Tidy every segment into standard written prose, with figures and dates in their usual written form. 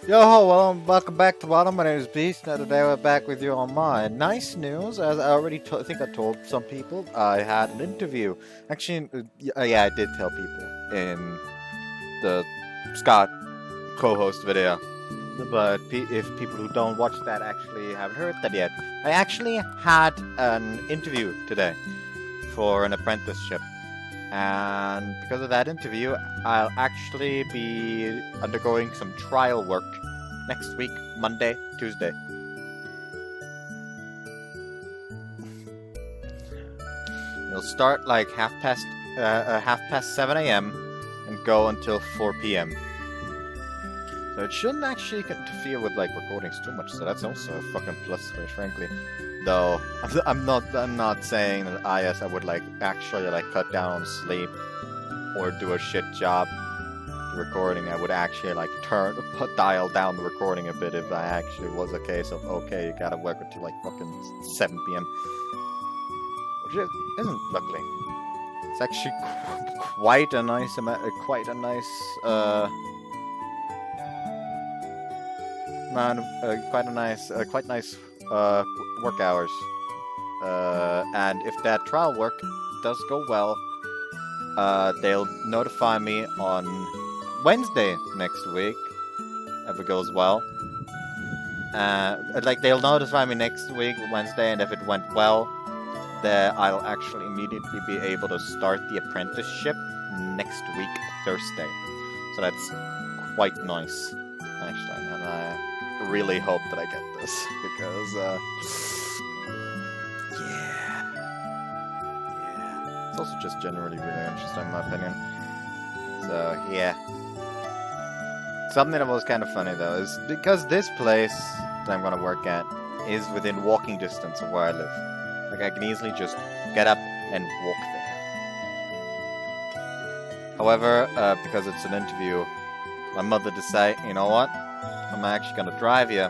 Yo, well, welcome back to Bottom. My name is Beast. Now today we're back with YoaMae. Nice news, as I already think I told some people, I had an interview. Actually, yeah, I did tell people in the Scott co-host video. But if people who don't watch that actually haven't heard that yet, I actually had an interview today for an apprenticeship. And because of that interview, I'll actually be undergoing some trial work next week, Monday, Tuesday. It'll start like half past 7 a.m. and go until 4 p.m. So it shouldn't actually interfere with like recordings too much. So that's also a fucking plus, quite frankly. Though I'm not saying that I would like actually like cut down on sleep or do a shit job recording. I would actually like dial down the recording a bit if I actually was a case of okay, you gotta work until like fucking 7 p.m. Which isn't luckily. It's actually quite a nice quite a nice work hours. And if that trial work does go well, they'll notify me on Wednesday next week if it goes well. Like they'll notify me next week Wednesday, and if it went well, then I'll actually immediately be able to start the apprenticeship next week Thursday. So that's quite nice, actually, and I really hope that I get this because yeah. It's also just generally really interesting in my opinion. So yeah. Something that was kind of funny though is because this place that I'm gonna work at is within walking distance of where I live. Like I can easily just get up and walk there. However, because it's an interview, my mother decided, you know what? I'm actually gonna drive you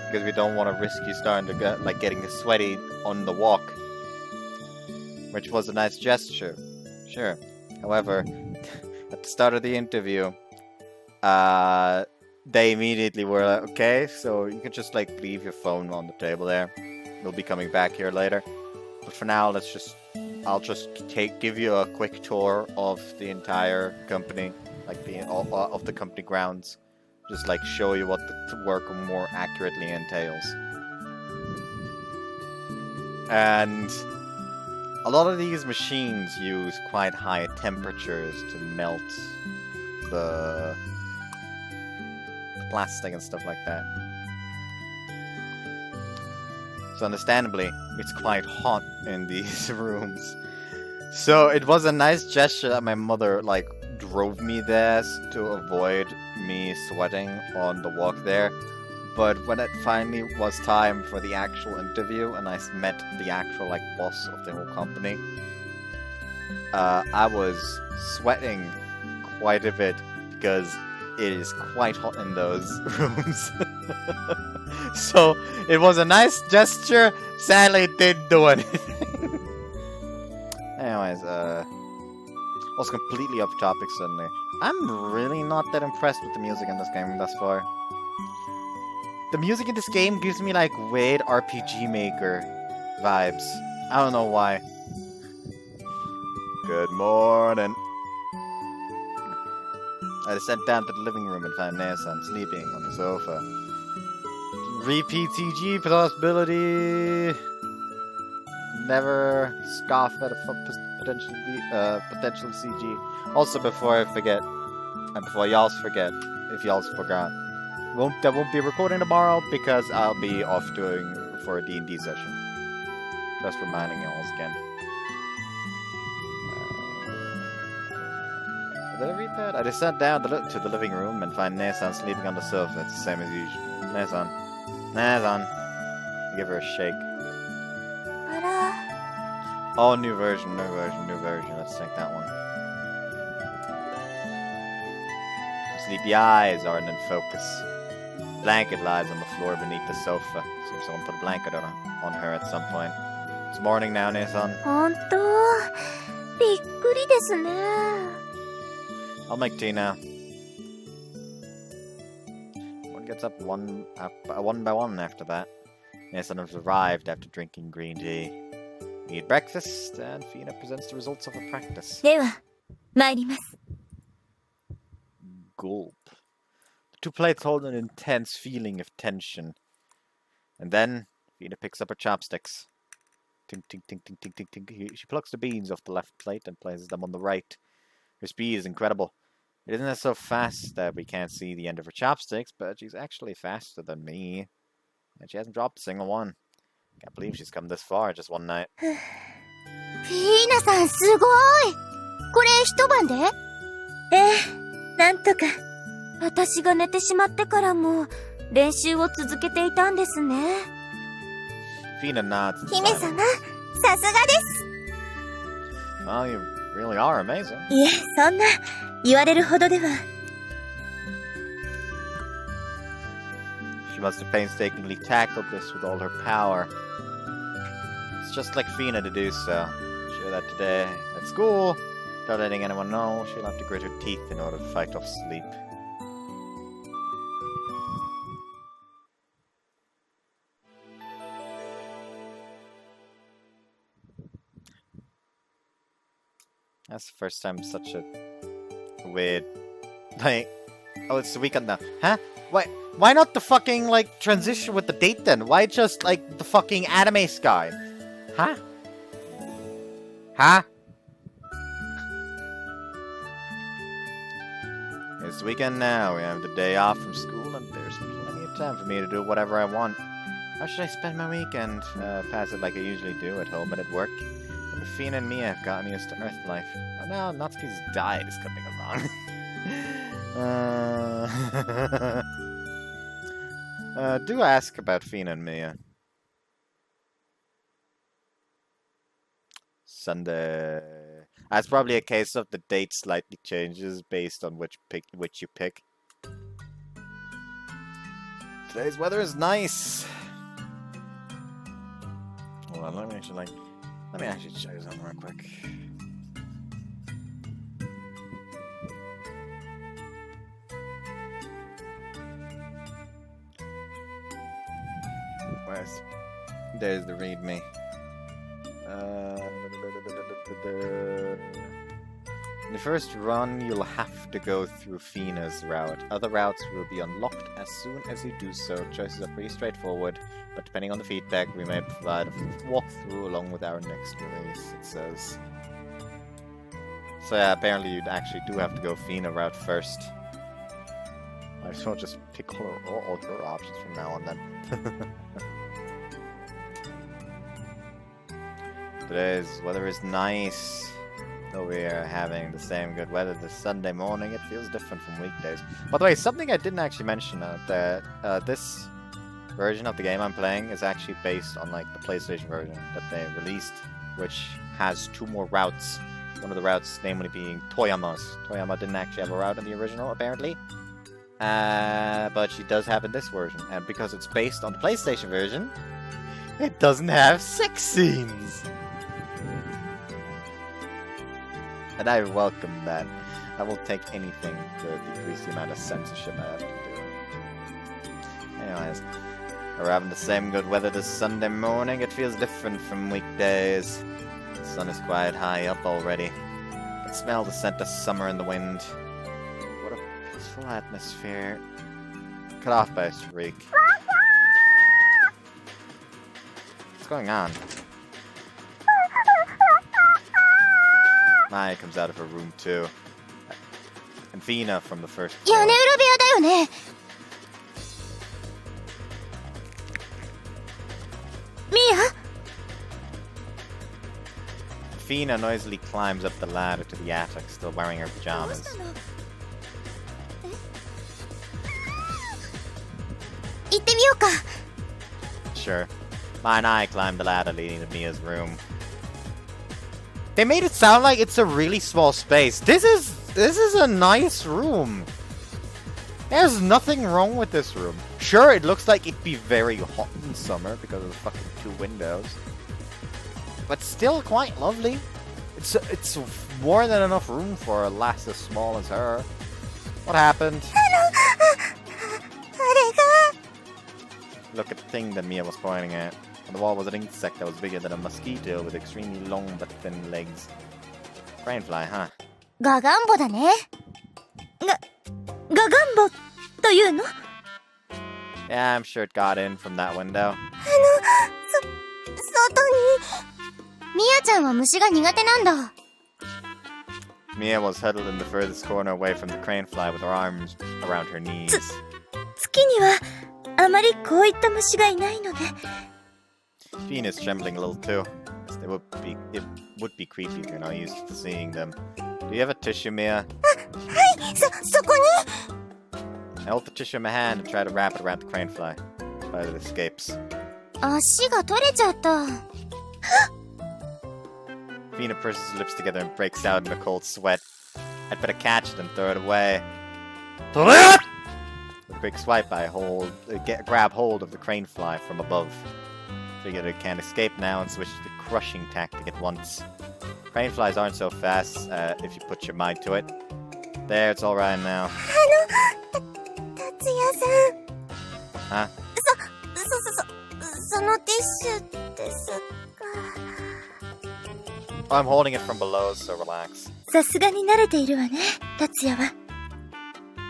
because we don't want to risk you starting to get like getting sweaty on the walk, which was a nice gesture, sure. However, at the start of the interview, they immediately were like, okay, so you can just like leave your phone on the table there. We'll be coming back here later. But for now, I'll just give you a quick tour of the entire company, like of the company grounds. Just like show you what the work more accurately entails. And a lot of these machines use quite high temperatures to melt the plastic and stuff like that. So understandably, it's quite hot in these rooms. So it was a nice gesture that my mother like drove me there to avoid me sweating on the walk there. But when it finally was time for the actual interview and I met the actual like boss of the whole company, I was sweating quite a bit because it is quite hot in those rooms. So it was a nice gesture. Sadly, it didn't do anything. Anyways, also completely off topic suddenly. I'm really not that impressed with the music in this game thus far. The music in this game gives me like weird RPG Maker vibes. I don't know why. Good morning. I descend down to the living room and find Nason sleeping on the sofa. Repeat CG possibility. Never scoff at a potential CG. Also, before I forget, and before y'all forget, if y'all forgot, I won't be recording tomorrow because I'll be off doing for a D&D session. Just reminding y'all again. Did I read that? I just sat down to the living room and find Nason sleeping on the sofa. It's the same as usual. Nason. Give her a shake. Oh, new version. Let's take that one. Sleepy eyes aren't in focus. Blanket lies on the floor beneath the sofa. Seems someone put a blanket on her at some point. It's morning now, Nason. 本当びっくりですね。 I'll make tea now. Everyone gets up one by one after that. Nathan has arrived after drinking green tea. We eat breakfast, and Fina presents the results of her practice. では、参ります。 Gulp. The two plates hold an intense feeling of tension. And then, Fina picks up her chopsticks. Tink, tink, tink, tink, tink, tink, tink. She plucks the beans off the left plate and places them on the right. Her speed is incredible. It isn't so fast that we can't see the end of her chopsticks, but she's actually faster than me. And she hasn't dropped a single one. Can't believe she's come this far just one night. フィーナさん、すごい。これ一晩で？なんとか。私が寝てしまってからも練習を続けていたんですね。Fina nods. 姫様、さすがです。 Well, you really are amazing. いえ、そんな言われるほどでは。She must have painstakingly tackled this with all her power. It's just like Fina to do so. Sure that today at school, without letting anyone know, she'll have to grit her teeth in order to fight off sleep. That's the first time such a weird, like, oh, it's the weekend now. Huh? Why not the fucking, like, transition with the date then? Why just, like, the fucking anime sky? Huh? Huh? It's the weekend now. We have the day off from school, and there's plenty of time for me to do whatever I want. How should I spend my weekend? Pass it like I usually do, at home and at work. But Fina and Mia have gotten used to Earth life. Oh no, Natsuki's diet is coming along. Do ask about Fina and Mia. Sunday. It's probably a case of the date slightly changes based on which you pick. Today's weather is nice. Hold on, let me actually show you something real quick. There's the readme. In the first run, you'll have to go through Fina's route. Other routes will be unlocked as soon as you do so. Choices are pretty straightforward, but depending on the feedback, we may provide a walkthrough along with our next release, it says. So yeah, apparently you actually do have to go Fina route first. I just won't just pick all her options from now on then. Today's weather is nice. Though we are having the same good weather this Sunday morning, it feels different from weekdays. By the way, something I didn't actually mention, that this version of the game I'm playing is actually based on like the PlayStation version that they released, which has 2 more routes. One of the routes, namely being Toyama's. Toyama didn't actually have a route in the original, apparently. But she does have in this version. And because it's based on the PlayStation version, it doesn't have sex scenes! And I welcome that. I will take anything to decrease the amount of censorship I have to do. Anyways, we're having the same good weather this Sunday morning. It feels different from weekdays. The sun is quite high up already. I can smell the scent of summer in the wind. What a peaceful atmosphere. Cut off by a shriek. What's going on? Mai comes out of her room too. And Fina from the first floor. 屋根裏部屋だよね。ミア Fina noisily climbs up the ladder to the attic, still wearing her pajamas. 行ってみようか。 Sure. Mai and I climb the ladder leading to Mia's room. They made it sound like it's a really small space. This is a nice room. There's nothing wrong with this room. Sure, it looks like it'd be very hot in summer because of the fucking 2 windows. But still quite lovely. It's more than enough room for a lass as small as her. What happened? あれが look at the thing that Mia was pointing at. On the wall was an insect that was bigger than a mosquito with extremely long but thin legs. Cranefly, huh? ガガンボだね。ガガンボというの？ Yeah, I'm sure it got in from that window. 外に。ミヤちゃんは虫が苦手なんだ。Mia was huddled in the furthest corner away from the cranefly with her arms around her knees. 月にはあまりこういった虫がいないので。Fien is trembling a little too. It would be creepy if you're not used to seeing them. Do you have a tissue, Mia? はい、そこに。 I hold the tissue in my hand and try to wrap it around the cranefly, but it escapes. 足が取れちゃった。Fina purses her lips together and breaks out in a cold sweat. I'd better catch it and throw it away. With a quick swipe, I grab hold of the cranefly from above. Figured it can't escape now and switch to the crushing tactic at once. Craneflies aren't so fast if you put your mind to it. There, it's alright now. 達也さん。Huh? そのティッシュですか。Oh, I'm holding it from below, so relax. さすがに慣れているわね、達也は。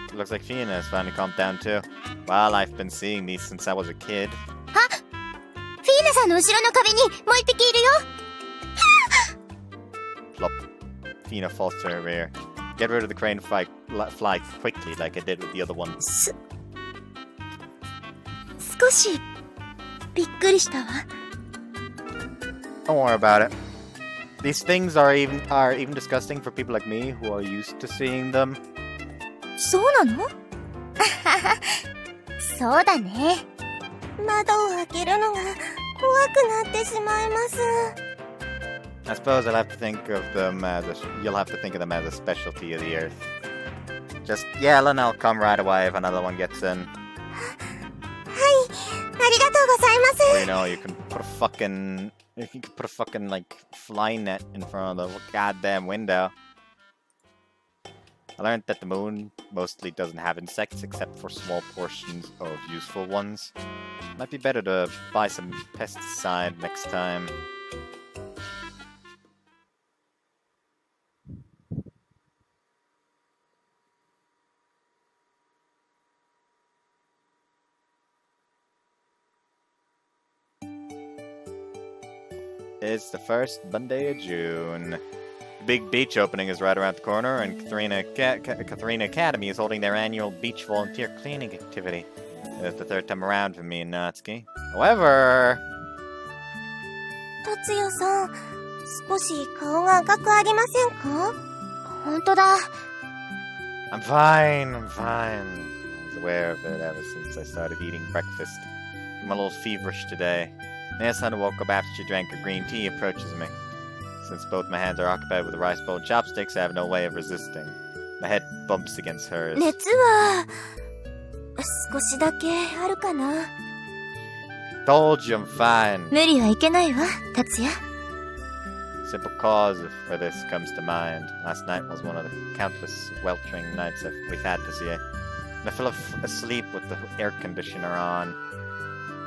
It looks like Fina has finally calmed down too. Well, I've been seeing these since I was a kid. フィーナさんの後ろの壁にもう一匹いるよ。 Plop. Fina falls to her rear. Get rid of the crane fly quickly like I did with the other one. 少しびっくりしたわ。 Don't worry about it. These things are even disgusting for people like me who are used to seeing them. そうなの？そうだね。窓を開けるのが怖くなってしまいます。 I suppose you'll have to think of them as a specialty of the earth. Just yell and I'll come right away if another one gets in. はい、ありがとうございます。 Or, you know, you can put a fucking like fly net in front of the goddamn window. I learned that the moon mostly doesn't have insects except for small portions of useful ones. Might be better to buy some pesticide next time. It's the first Monday of June. The big beach opening is right around the corner, and Katharina Academy is holding their annual beach volunteer cleaning activity. It's the third time around for me and Natsuki. However... 達也さん、少し顔が赤くありませんか？本当だ。I'm fine. I was aware of it ever since I started eating breakfast. I'm a little feverish today. Nana who woke up after she drank her green tea approaches me. Since both my hands are occupied with the rice bowl and chopsticks, I have no way of resisting. My head bumps against hers. 熱は少しだけあるかな。 Told you I'm fine. 無理はいけないわ、達也。 Simple cause for this comes to mind. Last night was one of the countless weltering nights we've had this year. And I fell asleep with the air conditioner on.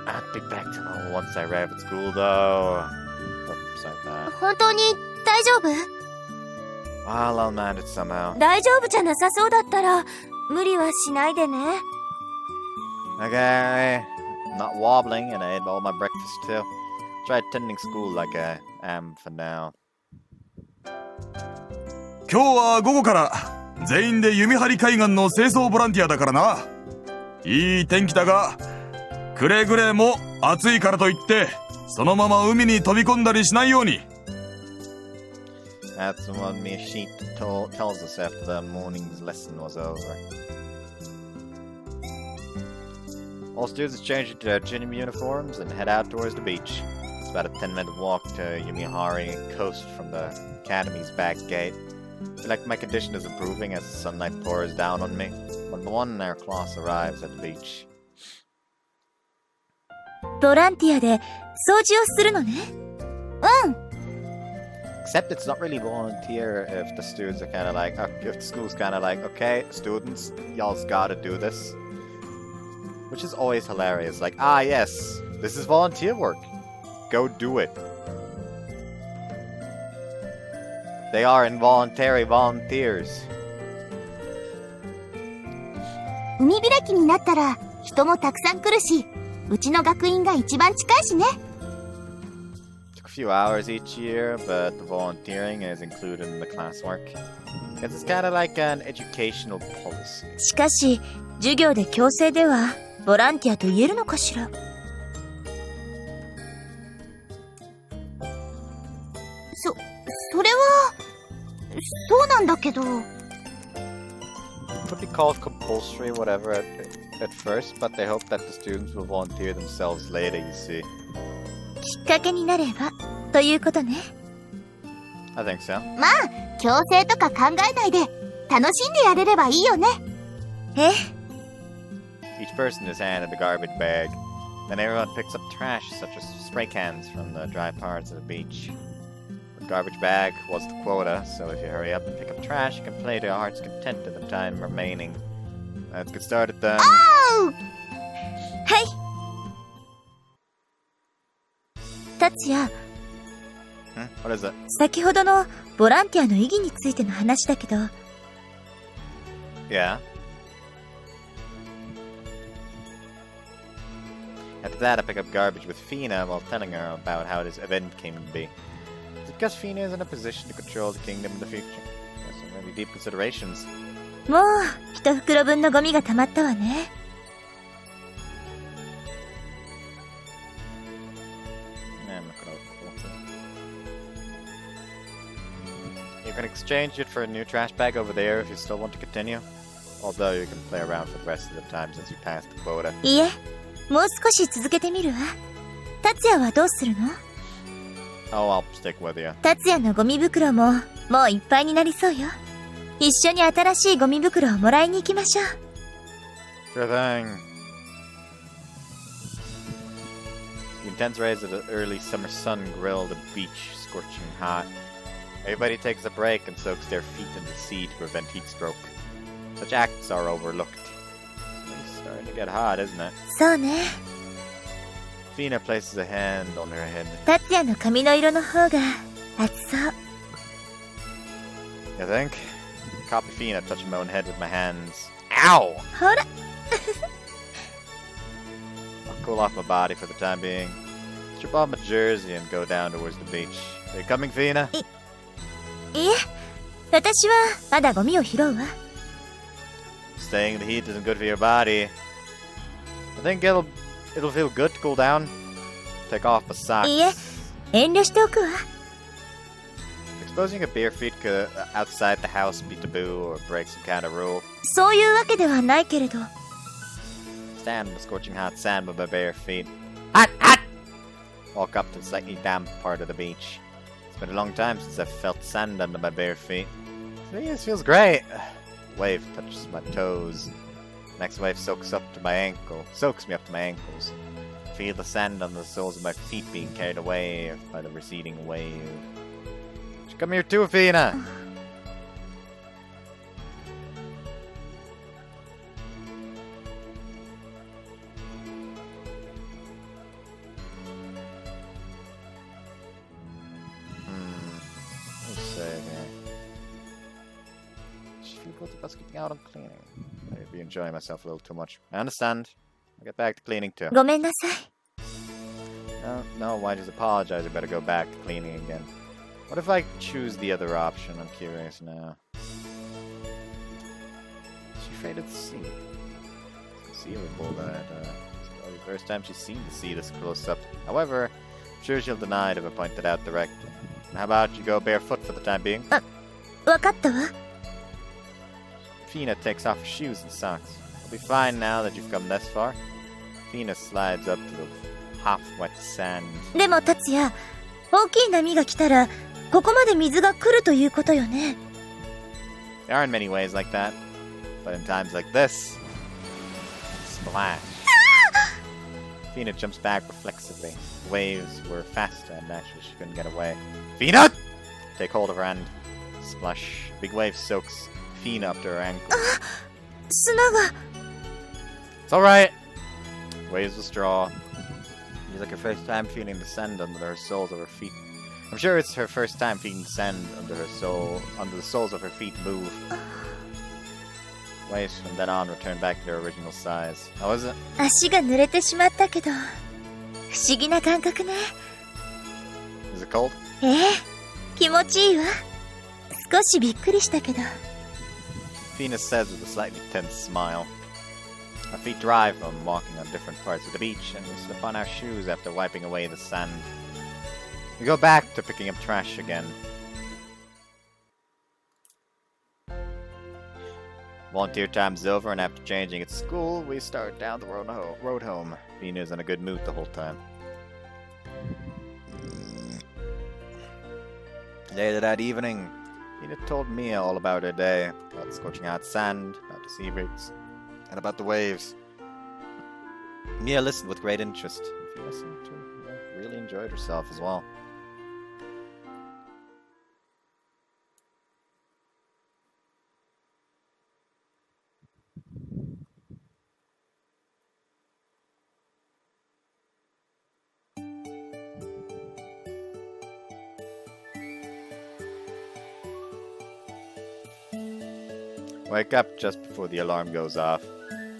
I'll be back to normal once I arrive at school, though. Oops, sorry about that. 本当に大丈夫？ Well, I'll manage somehow. 大丈夫じゃなさそうだったら無理はしないでね。 Okay, I'm not wobbling, and I ate all my breakfast too. Try attending school like I am for now. 今日は午後から全員で弓張海岸の清掃ボランティアだからな。いい天気だが、くれぐれも暑いからといってそのまま海に飛び込んだりしないように。 That's what Mia Sheep tells us after the morning's lesson was over. All students change into their gym uniforms and head out towards the beach. It's about a 10-minute walk to Yumihari Coast from the academy's back gate. I feel like my condition is improving as the sunlight pours down on me when one in our class arrives at the beach. ボランティアで掃除をするのね。うん。 Except it's not really volunteer if the students are kind of like, if the school's kind of like, okay, students, y'all's gotta do this. Which is always hilarious. Like, ah, yes, this is volunteer work. Go do it. They are involuntary volunteers. 海開きになったら人もたくさん来るし、うちの学院が一番近いしね。Took a few hours each year, but the volunteering is included in the classwork. Because it's kind of like an educational policy. しかし、授業で強制ではボランティアと言えるのかしら。それは、そうなんだけど。It could be called compulsory, whatever, at first, but they hope that the students will volunteer themselves later, you see. きっかけになれば、ということね。I think so. まあ、強制とか考えないで、楽しんでやれればいいよね。え？ Each person is handed a garbage bag. Then everyone picks up trash, such as spray cans from the dry parts of the beach. The garbage bag was the quota, so if you hurry up and pick up trash, you can play to your heart's content in the time remaining. Let's get started then. Oh! はい。達也。What is it? 先ほどのボランティアの意義についての話だけど。Yeah. After that, I pick up garbage with Fina while telling her about how this event came to be. It's because Fina is in a position to control the kingdom in the future. There's some really deep considerations. もう一袋分のゴミが溜まったわね。You can exchange it for a new trash bag over there if you still want to continue. Although you can play around for the rest of the time since you passed the quota. いえ、もう少し続けてみるわ。達也はどうするの？ Oh, I'll stick with you. 達也のゴミ袋ももういっぱいになりそうよ。一緒に新しいゴミ袋をもらいに行きましょう。Sure thing. The intense rays of the early summer sun grill the beach, scorching hot. Everybody takes a break and soaks their feet in the sea to prevent heat stroke. Such acts are overlooked. It's starting to get hot, isn't it? そうね。Fina places a hand on her head. 達也の髪の色の方が熱そう。You think? Copy Fina touching my own head with my hands. Ow! ほら。I'll cool off my body for the time being. Strip off my jersey and go down towards the beach. Are you coming, Fina? いえ、私はまだゴミを拾うわ。Staying in the heat isn't good for your body. I think it'll feel good to cool down. Take off my socks. いえ、遠慮しておくわ。Exposing your bare feet outside the house be taboo or break some kind of rule. そういうわけではないけれど。Stand in the scorching hot sand with my bare feet. Hot, hot! Walk up to the slightly damp part of the beach. It's been a long time since I've felt sand under my bare feet. This feels great. The wave touches my toes. The next wave soaks me up to my ankles. Feel the sand on the soles of my feet being carried away by the receding wave. Come here too, Fina! Let's see here. Just feel guilty about skipping out on cleaning. Maybe enjoying myself a little too much. I understand. I'll get back to cleaning too. ごめんなさい。 No, why just apologize? I better go back to cleaning again. What if I choose the other option? I'm curious now. She's afraid of the sea. It's conceivable that it's probably the first time she's seen the sea this close up. However, I'm sure she'll deny it if I point it out directly. How about you go barefoot for the time being? わかったわ。 Fina takes off her shoes and socks. I'll be fine now that you've come this far. Fina slides up to the half-wet sand. でも達也、大きい波が来たらここまで水が来るということよね。 There aren't many ways like that, but in times like this, splash. Fina jumps back reflexively. The waves were faster and naturally she couldn't get away. Fina! Take hold of her hand. Splash. Big wave soaks Fina up to her ankle. 砂が。 It's alright. waves of straw. It's like her first time feeling the sand under her soles of her feet. I'm sure it's her first time feeling the sand under the soles of her feet move. Waves from then on return back to their original size. How is it? 足が濡れてしまったけど、不思議な感覚ね。Is it cold? 気持ちいいわ。少しびっくりしたけど。Venus says with a slightly tense smile. Our feet dry from walking on different parts of the beach, and we slip on our shoes after wiping away the sand. We go back to picking up trash again. Volunteer time's over, and after changing at school, we start down the road home. Fina's in a good mood the whole time. Later that evening, Fina told Mia all about her day, about the scorching hot sand, about the sea breeze, and about the waves. Mia listened with great interest. Fina seemed to really enjoyed herself as well. Wake up just before the alarm goes off.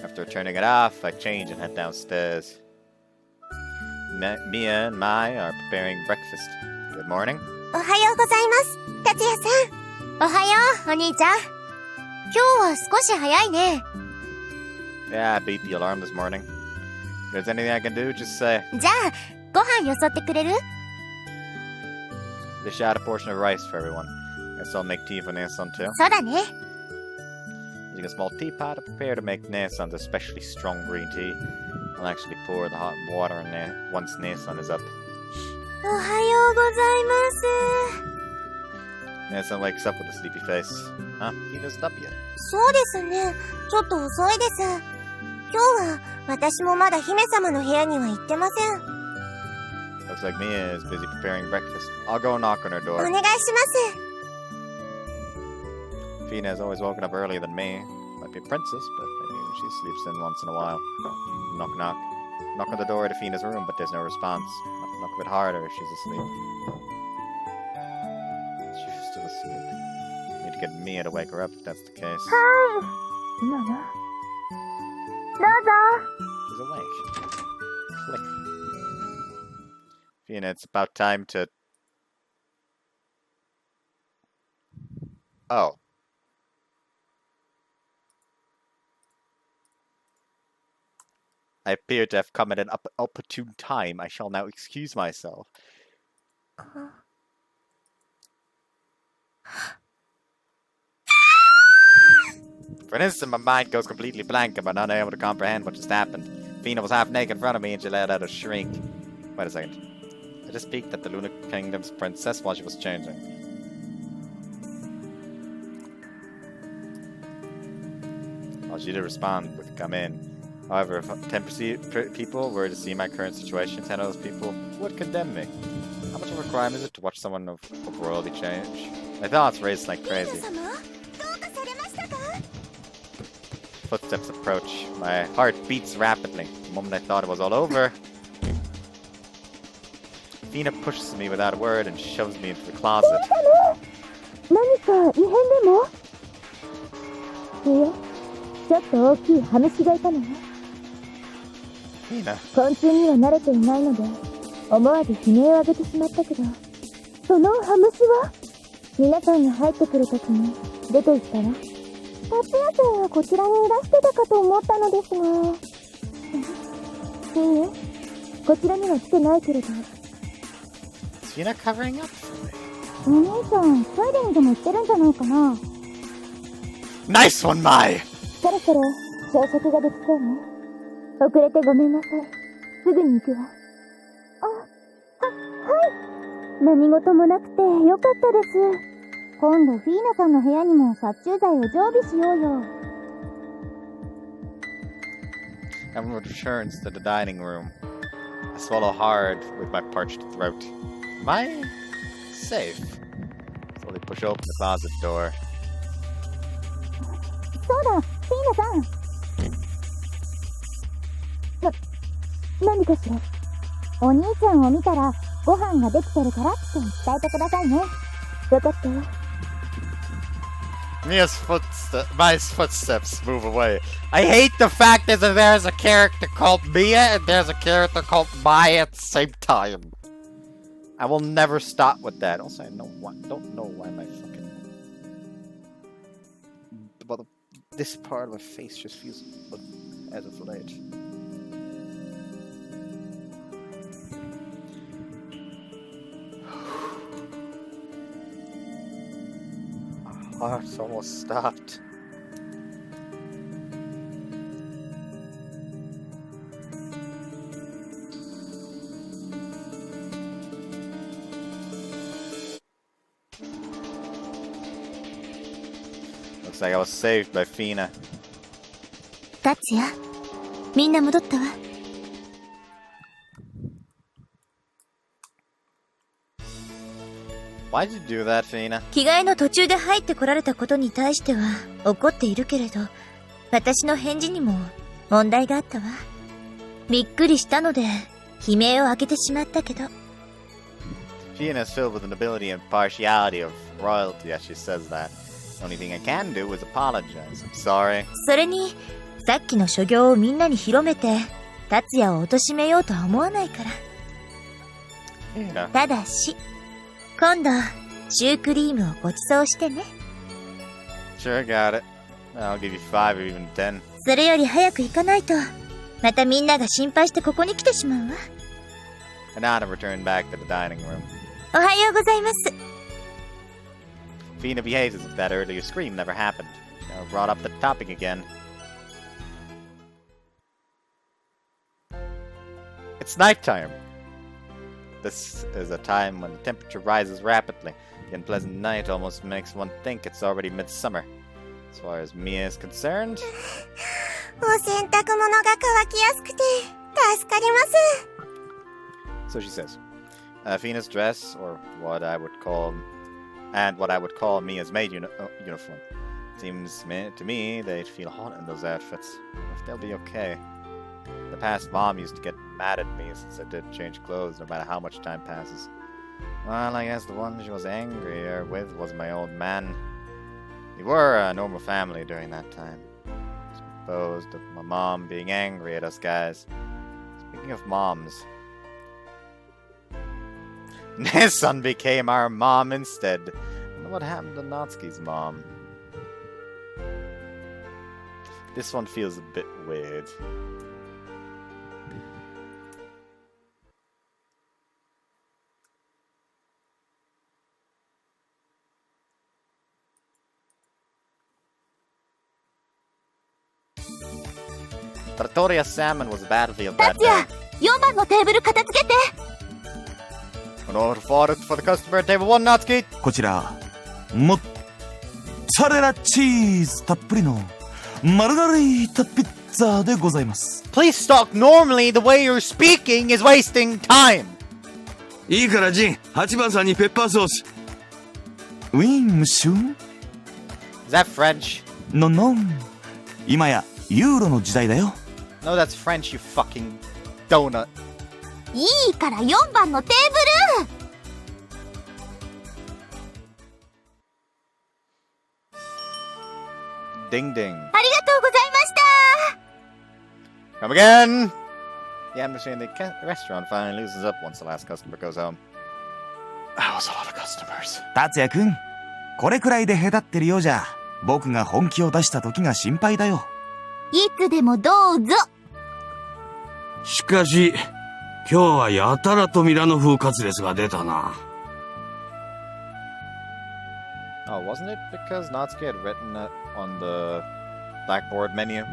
After turning it off, I change and head downstairs. Mia and Mai are preparing breakfast. Good morning. おはようございます、達也さん。おはよう、お兄ちゃん。今日は少し早いね。Yeah, I beat the alarm this morning. If there's anything I can do, just say. じゃあ、ご飯よそってくれる？ Dish out a portion of rice for everyone. Guess I'll make tea for Nason too. そうだね。Using a small teapot, I prepare to make Nason's especially strong green tea. I'll actually pour the hot water in there once Nason is up. おはようございます。 Nason wakes up with a sleepy face. Huh? He isn't up yet. そうですね。ちょっと遅いです。今日は私もまだ姫様の部屋には行ってません。 Looks like Mia is busy preparing breakfast. I'll go knock on her お door. 願いします。 Fina has always woken up earlier than me. Might be a princess, but maybe she sleeps in once in a while. Knock, knock. Knock on the door to Fina's room, but there's no response. Knock a bit harder if she's asleep. She's still asleep. Need to get Mia to wake her up if that's the case. はい。今の。どうぞ。 She's awake. Click. Fina, it's about time to... Oh. I appear to have come at an opportune time. I shall now excuse myself. For an instant, my mind goes completely blank and I'm unable to comprehend what just happened. Fina was half naked in front of me and she let out a shriek. Wait a second. I just peeked at the Lunar Kingdom's princess while she was changing. Well, she did respond with come in. However, if 10 people were to see my current situation, 10 of those people would condemn me. How much of a crime is it to watch someone of royalty change? My thoughts raced like crazy. Footsteps approach. My heart beats rapidly. The moment I thought it was all over, Fina pushes me without a word and shoves me into the closet. 何か異変でも？いえ、ちょっと大きいハムシがいたのね。 Fina. 昆虫には慣れていないので、思わず悲鳴を上げてしまったけど、そのハムシは皆さんが入ってくるときに出て行ったわ。達也さんはこちらにいらしてたかと思ったのですが、いいえ、こちらには来てないけれど。 Is Fina covering up for me? お姉さん、トイレにでも行ってるんじゃないかな。 Nice one, Mai! そろそろ朝食ができそうね。遅れてごめんなさい。すぐに行くわ。はい。何事もなくてよかったです。今度フィーナさんの部屋にも殺虫剤を常備しようよ。 Everyone returns to the dining room. I swallow hard with my parched throat. Am I safe? Slowly push open the closet door. そうだ、フィーナさん。何かしら。お兄ちゃんを見たらご飯ができてるからって伝えてくださいね。分かったよ。My footsteps move away. I hate the fact that there's a character called Mia and there's a character called Maya at the same time. I will never stop with that. Also, I don't know why my fucking... Well, this part of my face just feels as of late. My heart's almost stopped. Looks like I was saved by Fina. 達也、みんな戻ったわ。Why'd you do that, Fina? 着替えの途中で入ってこられたことに対しては怒っているけれど、私の返事にも問題があったわ。びっくりしたので悲鳴を上げてしまったけど。Fina is filled with the nobility and partiality of royalty as she says that. The only thing I can do is apologize. I'm sorry. それに、さっきの所業をみんなに広めて、達也を貶めようとは思わないから。Fina. ただし、今度、シュークリームをご馳走してね。Sure, got it. I'll give you 5 or even 10. それより早く行かないと、またみんなが心配してここに来てしまうわ。Anana returned back to the dining room. おはようございます。Fina behaves as if that earlier scream never happened. She brought up the topic again. It's nighttime. This is a time when the temperature rises rapidly. The unpleasant night almost makes one think it's already midsummer. As far as Mia is concerned... お洗濯物が乾きやすくて助かります。 So she says. Fina's dress, or what I would call Mia's maid uniform. Seems to me they'd feel hot in those outfits. If they'll be okay. In the past, Mom used to get mad at me since I did change clothes no matter how much time passes. Well, I guess the one she was angrier with was my old man. We were a normal family during that time. Supposed of my mom being angry at us guys. Speaking of moms... Nissan became our mom instead. I wonder what happened to Natsuki's mom. This one feels a bit weird. Trattoria Salmon was a battlefield that day. 4番のテーブル片付けて。An order for the customer at table 1, Natsuki. こちらモッツァレラチーズたっぷりのマルガリータピッツァでございます。 Please talk normally. The way you're speaking is wasting time. いいからジン、8番さんにペッパーソース。ウィンムシュン Is that French? ののん今やユーロの時代だよ。 No, that's French, you fucking donut. いいから4番のテーブル。Ding ding. ありがとうございました。 Come again. The atmosphere in the restaurant finally loosens up once the last customer goes home. That was a lot of customers. 達也くん、これくらいでへたってるようじゃ僕が本気を出した時が心配だよ。いつでもどうぞ。しかし、今日はやたらとミラノ風カツレツが出たな。Oh, wasn't it because Natsuki had written it on the blackboard menu?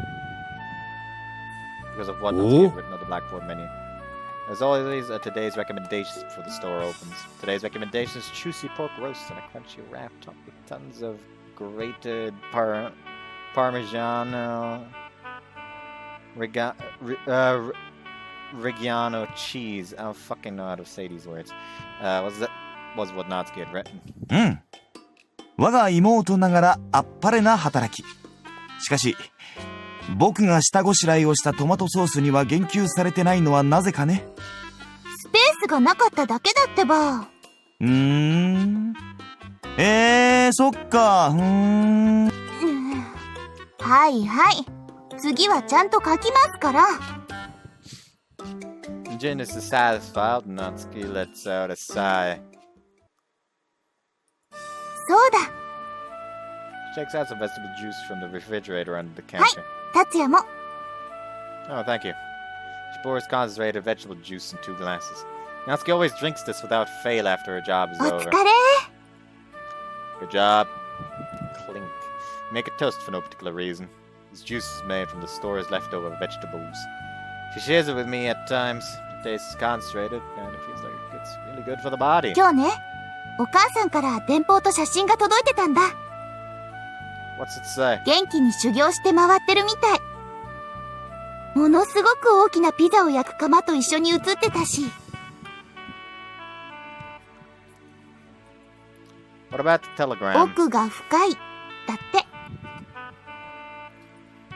Because of what Natsuki had written on the blackboard menu. As always, today's recommendations before the store opens. Today's recommendation is juicy pork roast and a crunchy wrap topped with tons of grated Parmigiano Reggiano cheese. I don't fucking know how to say these words. Was what Natsuki had written. うん。我が妹ながらあっぱれな働き。しかし僕が下ごしらえをしたトマトソースには言及されてないのはなぜかね。スペースがなかっただけだってば。そっか、はいはい。次はちゃんと書きますから。Jin is dissatisfied, and Natsuki lets out a sigh. そうだ。She takes out some vegetable juice from the refrigerator under the counter. 達也も。Oh, thank you. She pours concentrated vegetable juice in 2 glasses. Natsuki always drinks this without fail after her job is お over. 疲れ。 Good job. Clink. Make a toast for no particular reason. This juice is made from the store's leftover vegetables. She shares it with me at times. The taste is concentrated, and it feels like it's really good for the body. 今日ね、お母さんから電報と写真が届いてたんだ。What's it say? 元気に修行して回ってるみたい。ものすごく大きなピザを焼く窯と一緒に写ってたし。What about the telegram? 奥が深い。だって。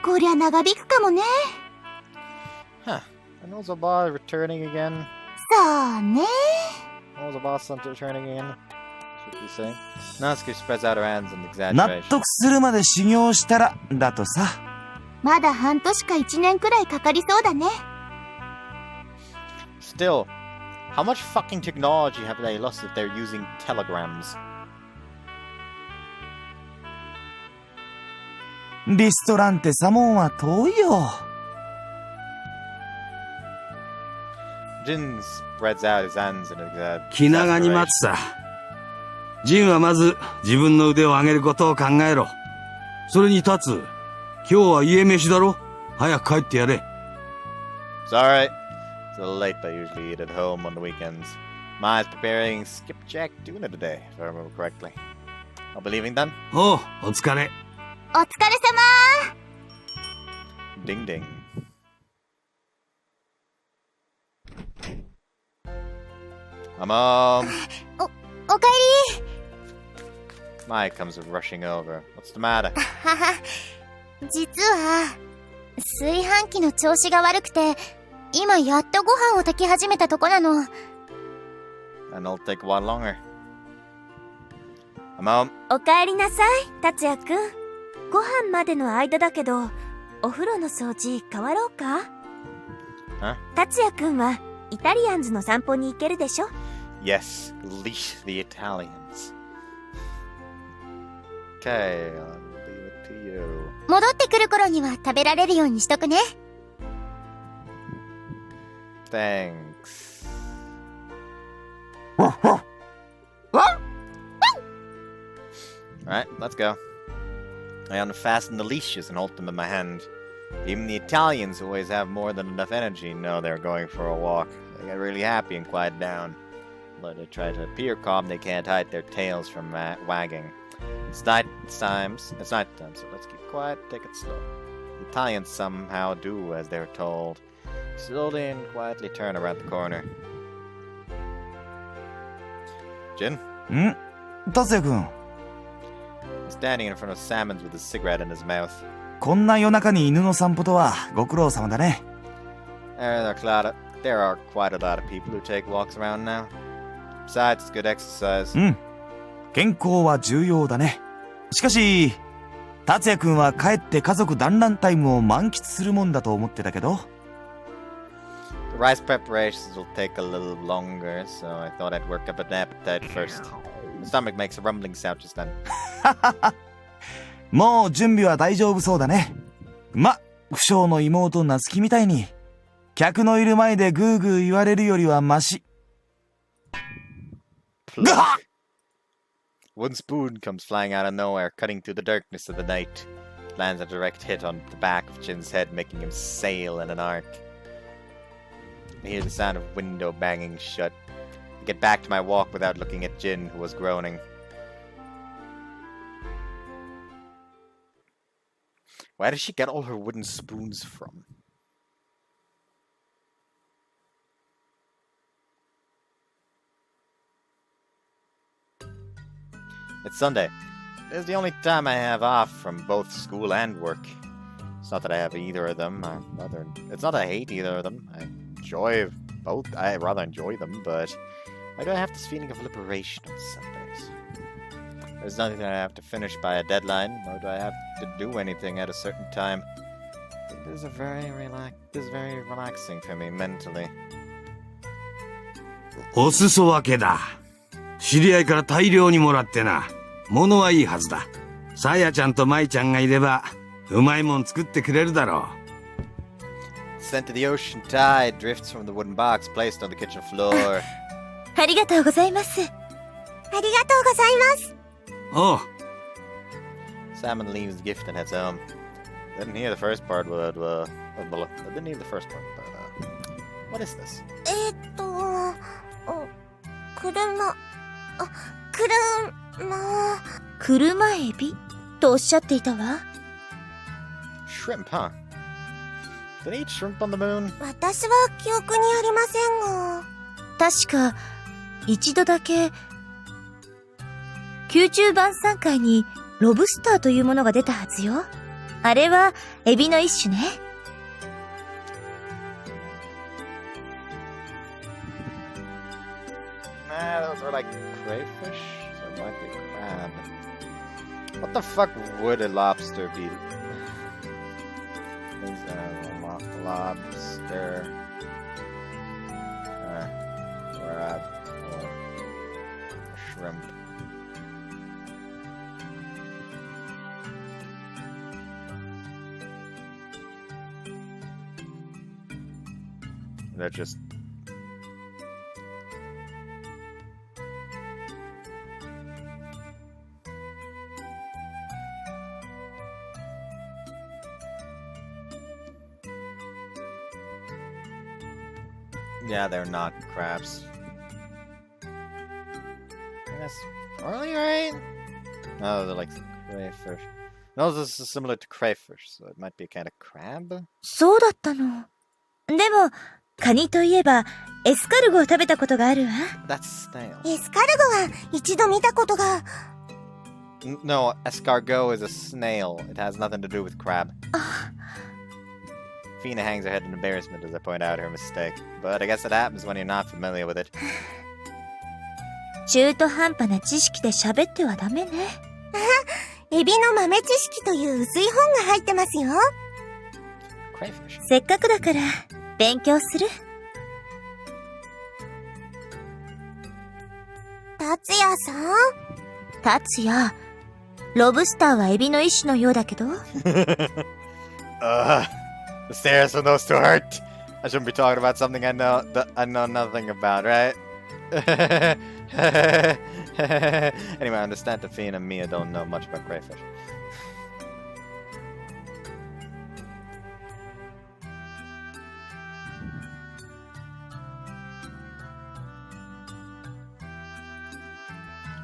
こりゃ長引くかもね。Huh. And Ozoba returning again? そうね。Ozoba returning again? Should we say? Natsuki spreads out her hands in 納 exaggeration. 得するまで修行したらだとさ。まだ半年か1年くらいかかりそうだね。Still, how much fucking technology have they lost if they're using telegrams? リストランってサモンは遠いよ。Jin spreads out his hands in 気長に待つさ。ジンはまず自分の腕を上げることを考えろ。それに立つ。今日は家飯だろ。早く帰ってやれ。It's alright. It's a little late, but I usually eat at home on the weekends. Ma's preparing skipjack tuna today, if I remember correctly. I'll be leaving then. おう、お疲れ。お疲れ様。 Ding ding. I'm home. おかえり。 Mai comes rushing over. What's the matter? はは。実は、炊飯器の調子が悪くて、今やっとご飯を炊き始めたとこなの。 And it'll take a while longer. I'm home. おかえりなさい、達也くん。ご飯までの間だけど、お風呂の掃除変わろうか？達也くんはイタリアンズの散歩に行けるでしょ？ Yes, leash the Italians. Okay, I'll leave it to you. 戻ってくる頃には食べられるようにしとくね。Thanks. Alright, let's go. I unfasten the leashes and hold them in my hand. Even the Italians, who always have more than enough energy, know they're going for a walk. They get really happy and quiet down. Though they try to appear calm, they can't hide their tails from wagging. It's night time, so let's keep quiet, take it slow. The Italians somehow do as they're told. Slowly and quietly turn around the corner. Jin? 達也くん。 He's standing in front of Salmon's with a cigarette in his mouth. こんな夜中に犬の散歩とはご苦労様だね。There are quite a lot of people who take walks around now. Besides, it's good exercise. 健康は重要だね。しかし、達也くんは帰って家族団らんタイムを満喫するもんだと思ってたけど。The rice preparations will take a little longer, so I thought I'd work up an appetite first. My stomach makes a rumbling sound just then. もう準備は大丈夫そうだね。ま、不詳の妹夏希みたいに、客のいる前でグーグー言われるよりはマシ。One spoon comes flying out of nowhere, cutting through the darkness of the night. It lands a direct hit on the back of Jin's head, making him sail in an arc. I hear the sound of window banging shut. I get back to my walk without looking at Jin, who was groaning. Where does she get all her wooden spoons from? It's Sunday. It's the only time I have off from both school and work. It's not that I have either of them. It's not that I hate either of them. I enjoy both. I rather enjoy them, but why do I have this feeling of liberation on Sundays? There's nothing that I have to finish by a deadline, nor do I have to do anything at a certain time. This is very relaxing for me mentally. お裾分けだ。知り合いから大量にもらってな。物はいいはずだ。さやちゃんとまいちゃんがいれば、うまいもん作ってくれるだろう。Scent of the ocean tide drifts from the wooden box placed on the kitchen floor. ありがとうございます。ありがとうございます。おう。Salmon leaves the gift and heads home. Didn't hear the first part, I didn't hear the first part, but what is this? 車エビとおっしゃっていたわ。Shrimp, huh? Did they eat shrimp on the moon? 私は記憶にありませんが。確か、一度だけ、宮中晩餐会にロブスターというものが出たはずよ。あれはエビの一種ね。Those are like crayfish, so it might be a crab. What the fuck would a lobster be? Is a lobster? Crab or shrimp? They're just yeah, they're not crabs. Yes, are they right? No, they're like crayfish. No, this is similar to crayfish, so it might be a kind of crab. そうだったの。でも、カニといえば、エスカルゴを食べたことがあるわ。That's snail. エスカルゴは一度見たことが。No, escargot is a snail. It has nothing to do with crab. Fina hangs her head in embarrassment as I point out her mistake. But I guess it happens when you're not familiar with it. 中途半端な知識で喋ってはダメね。エビの豆知識という薄い本が入ってますよ。Crayfish. せっかくだから勉強する。達也さん？達也、ロブスターはエビの一種のようだけど。The stairs from those two hurt. I shouldn't be talking about something I know nothing about, right? Anyway, I understand that Fina and Mia don't know much about crayfish.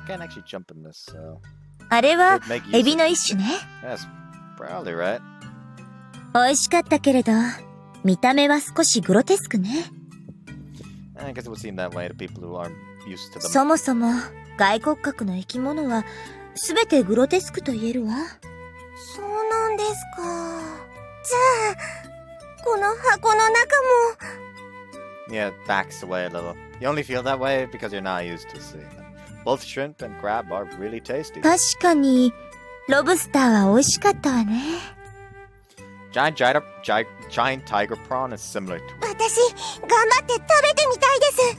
Can't actually jump in this, so あれは Should make use エビの一種ね。 that's probably right. 美味しかったけれど、見た目は少しグロテスクね。I guess it would seem that way to people who aren't used to them. そもそも外骨格の生き物はすべてグロテスクと言えるわ。そうなんですか。じゃあ、この箱の中も。Yeah, it backs away a little. You only feel that way because you're not used to seeing them. Both shrimp and crab are really tasty. 確かに、ロブスターは美味しかったわね。Giant tiger prawn is similar to it. 私、頑張って食べてみたいです。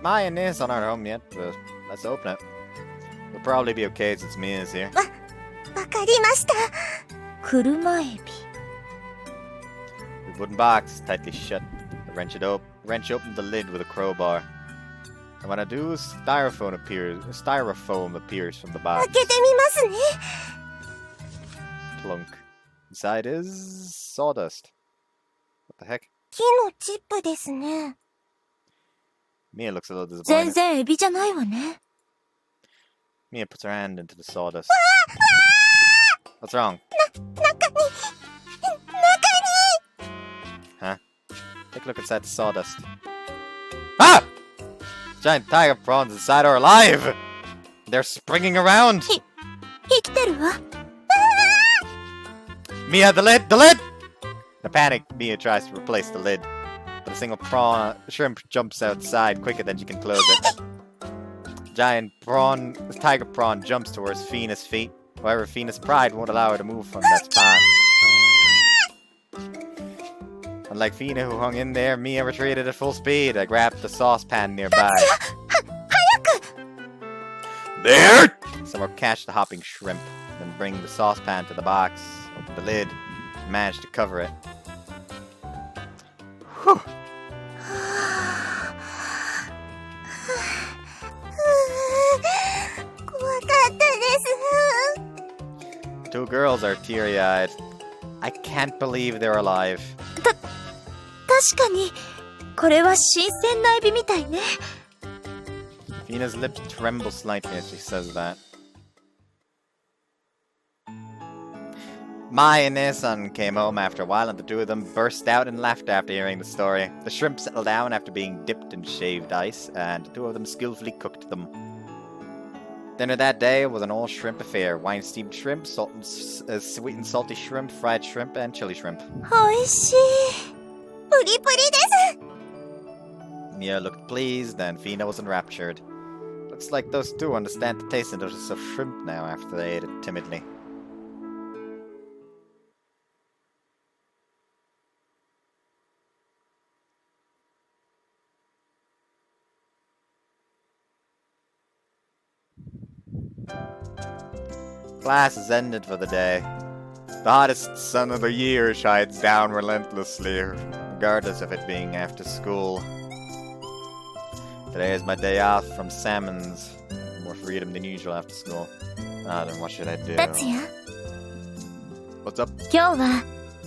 Mine is on our home yet, but let's open it. We'll probably be okay since Mia's here. わかりました。車エビ。The wooden box is tightly shut. I wrench open the lid with a crowbar. And when I do, styrofoam appears from the box. 開けてみますね。Plunk. Inside is sawdust. What the heck? 木のチップですね。Mia looks a little 全 disappointed. 然エビじゃないわね。Mia puts her hand into the sawdust. What's wrong? 中に。Huh? Take a look inside the sawdust. Ah! Giant tiger prawns inside are alive! They're springing around! ひ生きてるわ。Mia, the lid! The lid! The panic, Mia tries to replace the lid. But a single shrimp jumps outside quicker than she can close it. Giant tiger prawn jumps towards Fina's feet. However, Fina's pride won't allow her to move from that spot. Unlike Fina, who hung in there, Mia retreated at full speed. I grabbed the saucepan nearby. There! Someone catch the hopping shrimp, then bring the saucepan to the box, open the lid, and manage to cover it. Whew. Two girls are teary-eyed. I can't believe they're alive. 確かに、これは新鮮なエビみたいね。Fina's lips tremble slightly as she says that. Mai and Nason came home after a while, and the two of them burst out in laughter after hearing the story. The shrimp settled down after being dipped in shaved ice, and the two of them skillfully cooked them. Dinner that day was an all-shrimp affair. Wine-steamed shrimp, sweet and salty shrimp, fried shrimp, and chili shrimp. おいしい。プリプリです。 Mia looked pleased, and Fina was enraptured. Looks like those two understand the taste and notice of shrimp now after they ate it timidly. Class is ended for the day. The hottest sun of the year shines down relentlessly, regardless of it being after school. Today is my day off from salmons. More freedom than usual after school. Then what should I do? 達也、 What's up? 今日は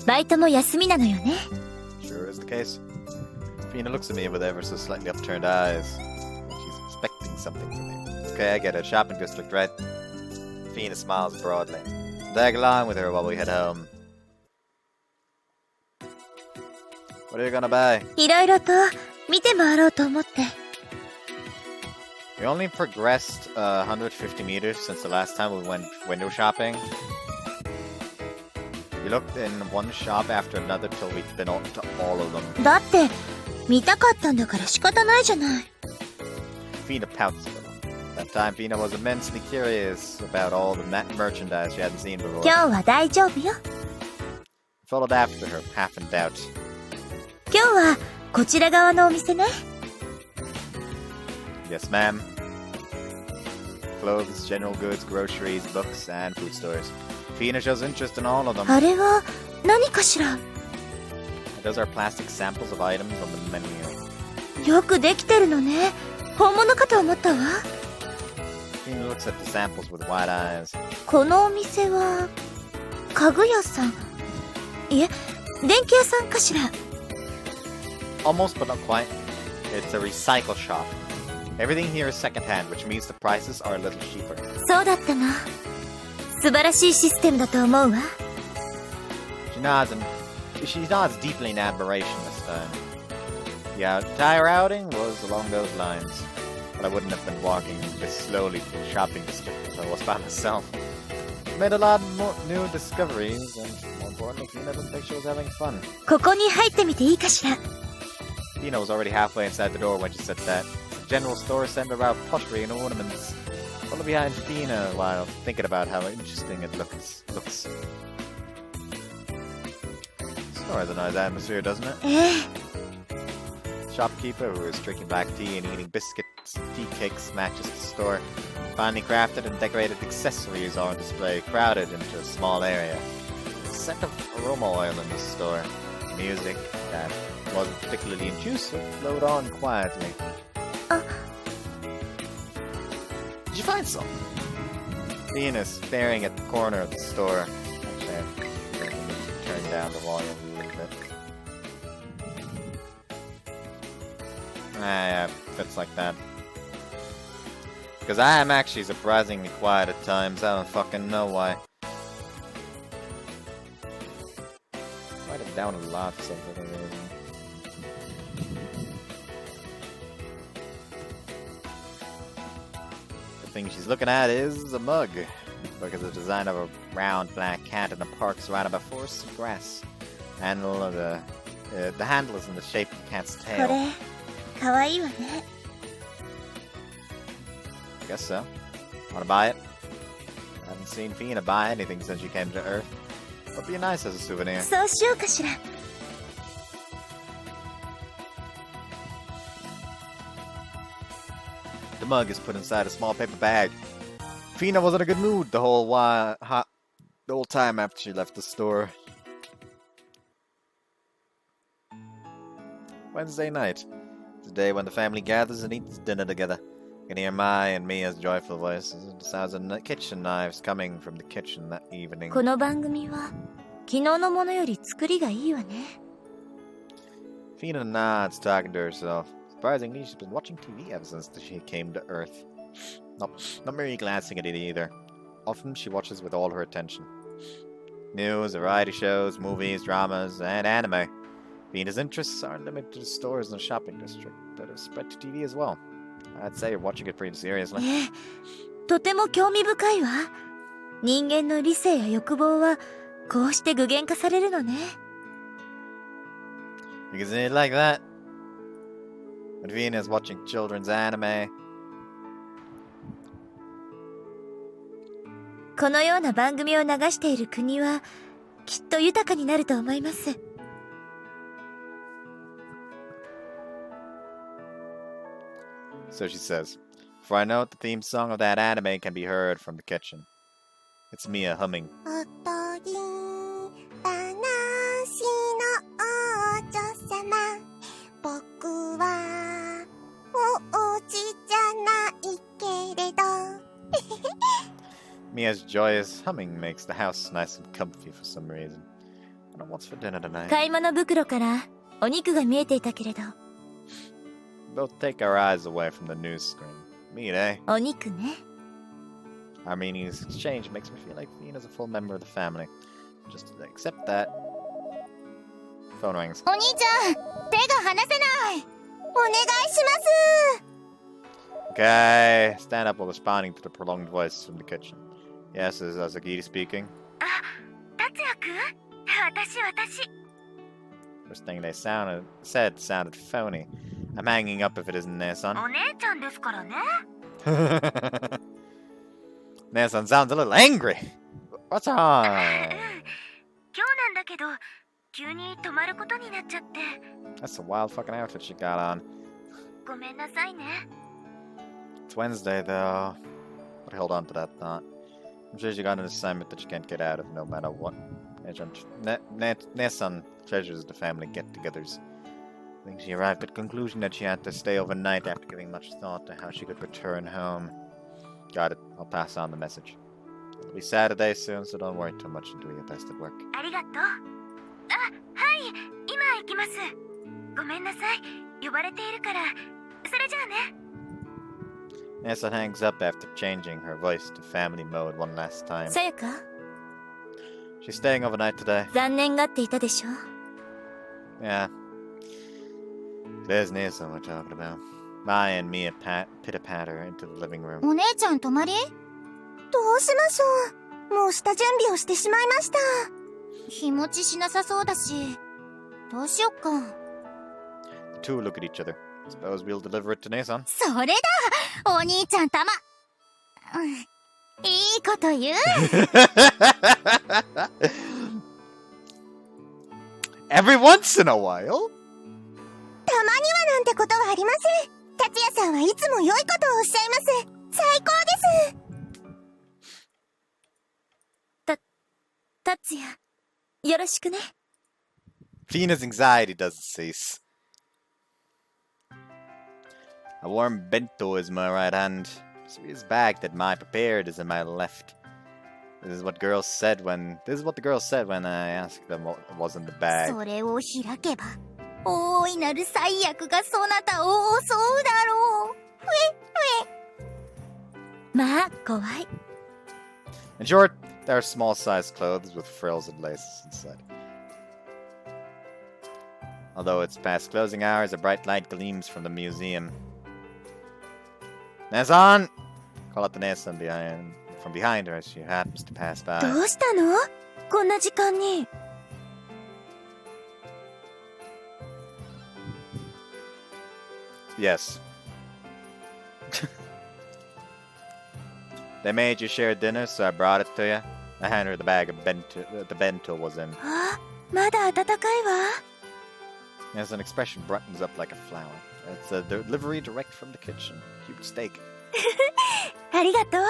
バイトも休みなのよね。 Sure is the case. Fina looks at me with ever so slightly upturned eyes. Like she's expecting something from me. Okay, I get it. Shopping district, right? Fina smiles broadly. Tag along with her while we head home. What are you gonna buy? いろいろと見て回ろうと思って。 We only progressed 150 meters since the last time we went window shopping. We looked in one shop after another till we'd been to all of them. だって見たかったんだから仕方ないじゃない。 Fina pouts a little. That time, Fina was immensely curious about all the merchandise she hadn't seen before. 今日は大丈夫よ。 Followed after her, half in doubt. 今日はこちら側のお店ね。 Yes, ma'am. Clothes, general goods, groceries, books, and food stores. Fina shows interest in all of them. あれは何かしら。 Those are plastic samples of items on the menu. よくできてるのね。本物かと思ったわ。 Fina looks at the samples with wide eyes. このお店は家具屋さん。いえ、電気屋さんかしら。 Almost, but not quite. It's a recycle shop. Everything here is secondhand, which means the prices are a little cheaper. そうだったな。素晴らしいシステムだと思うわ。 She nods deeply in admiration this time. Yeah, entire outing was along those lines. But I wouldn't have been walking this slowly through the shopping district if I was by myself. Made a lot more new discoveries, and more importantly, Fina didn't think she was having fun. ここに入ってみていいかしら。 Fina was already halfway inside the door when she said that. It's a general store centered around pottery and ornaments. Followed behind Fina while thinking about how interesting it looks. Store has a nice atmosphere, doesn't it? ええ。 Shopkeeper, who is drinking black tea and eating biscuits, tea cakes, matches the store. Finely crafted and decorated accessories are on display, crowded into a small area. The scent of aroma oil in the store. Music that wasn't particularly intrusive flowed on quietly. Did you find some? Venus staring at the corner of the store. Actually, I need to turn down the volume a little bit. Yeah, fits like that. Because I am actually surprisingly quiet at times. I don't fucking know why. Write it down a lot for some other reason. The thing she's looking at is a mug. Because of the design of a round black cat in the park surrounded by forests and grass. The handle is in the shape of a cat's こ tail. れかわいいわね。 I guess so. Wanna buy it? I haven't seen Fina buy anything since she came to Earth. Would be nice as a souvenir. そうしようかしら。 The mug is put inside a small paper bag. Fina was in a good mood the whole time after she left the store. Wednesday night. The day when the family gathers and eats dinner together. You can hear Mai and Mia's joyful voices and the sounds of kitchen knives coming from the kitchen that evening. この番組は昨日のものより作りがいいわね。 Fina nods, talking to herself. Surprisingly, she's been watching TV ever since she came to Earth. Not merely glancing at it either. Often she watches with all her attention. News, variety shows, movies, dramas, and anime. Fina's interests aren't limited to stores and the shopping district, but have spread to TV as well. I'd say you're watching it pretty seriously. とても興味深いわ。人間の理性や欲望はこうして具現化されるのね。 You can see it like that. When Fina's watching children's anime. このような番組を流している国はきっと豊かになると思います。 So she says, for I know the theme song of that anime can be heard from the kitchen. It's Mia humming. おとぎ話の王女様、僕は王子じゃないけれど。 Mia's joyous humming makes the house nice and comfy for some reason. I don't know what's for dinner tonight. 買い物袋からお肉が見えていたけれど。 Both take our eyes away from the news screen. Meat, eh? お肉ね。 Armenia's exchange makes me feel like Fina's a full member of the family. Just accept that. Phone rings. お兄ちゃん、手が離せない。お願いします。 Okay, stand up while responding to the prolonged voice from the kitchen. Yes, is Asagiri speaking? 達也くん、私。 First thing they said sounded phony. I'm hanging up if it isn't Nason. お姉ちゃんですからね。 Nason sounds a little angry. What's wrong? 今日なんだけど、急に泊まることになっちゃって。 That's a wild fucking outfit she got on. ごめんなさいね。 It's Wednesday, though. But hold on to that thought. I'm sure she got an assignment that she can't get out of no matter what. Nason treasures the family get-togethers. I think she arrived at the conclusion that she had to stay overnight after giving much thought to how she could return home. Got it. I'll pass on the message. It'll be Saturday soon, so don't worry too much and do your best at work. ありがとう。あ、はい、今行きます。ごめんなさい。呼ばれているから。それじゃあね。 Nason hangs up after changing her voice to family mode one last time. さやか、 She's staying overnight today. 残念がっていたでしょ。 Yeah. There's Nason we're talking about. Mai and Mia pitter-patter into the living room. お姉ちゃん泊まり？どうしましょう。もう下準備をしてしまいました。日持ちしなさそうだし、どうしよっか。 The two look at each other. Suppose we'll deliver it to Nason. それだ！お兄ちゃんたま。いいこと言う。 Every once in a while? たまにはなんてことはありません。達也さんはいつも良いことをおっしゃいます。最高です。達也、よろしくね。 Fina's anxiety doesn't cease. A warm bento is in my right hand. A serious bag that Mai prepared is in my left. This is what the girls said when I asked them what was in the bag. それを開けば、大いなる最悪がそなたを襲うだろう。まあ、怖い。 In short, there are small-sized clothes with frills and laces inside. Although it's past closing hours, a bright light gleams from the museum. Nason! Call out the Nason from behind her as she happens to pass by. どうしたの？こんな時間に。Yes. They made you share dinner, so I brought it to you. I handed her the bag of the bento was in. あ、まだ温かいわ。As an expression brightens up like a flower. It's a delivery direct from the kitchen. Cute steak. ありがとう。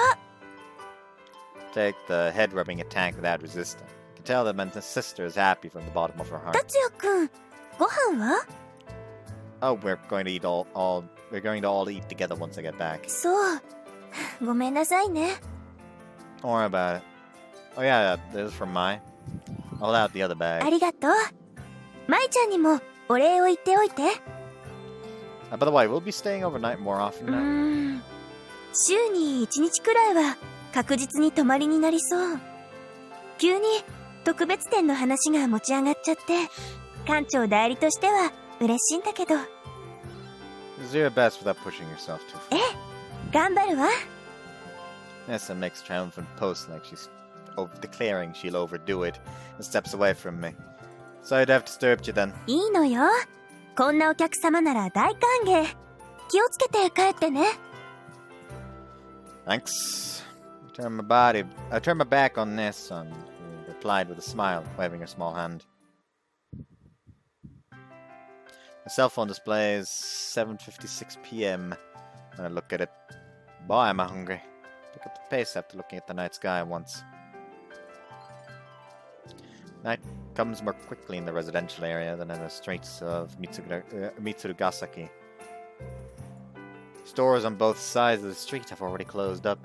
Take the head rubbing attack without resisting. You can tell that my sister is happy from the bottom of her heart. 達也くん、ご飯は？ Oh, we're going to all eat together once I get back. そう。ごめんなさいね。 Don't worry about it. Oh yeah, this is from Mai. I'll out the other あ bag. りがとう。舞ちゃんにもお礼を言っておいて。By the way, we'll be staying overnight more often now. 週に1日くらいは確実に泊まりになりそう。急に特別展の話が持ち上がっちゃって、館長代理としては嬉しいんだけど。Do your best without pushing yourself too far. 頑張るわ。Nessa makes triumphant posts like she's declaring she'll overdo it and steps away from me. Sorry to have disturbed you then. いいのよ。こんなお客様なら大歓迎。気をつけて帰ってね。Thanks. I turned my back on Nessa and replied with a smile, waving her small hand. My cell phone displays 7:56 p.m. When I look at it, boy, am I hungry. Pick up the pace after looking at the night sky once. Night comes more quickly in the residential area than in the streets of Mitsurugasaki. Stores on both sides of the street have already closed up,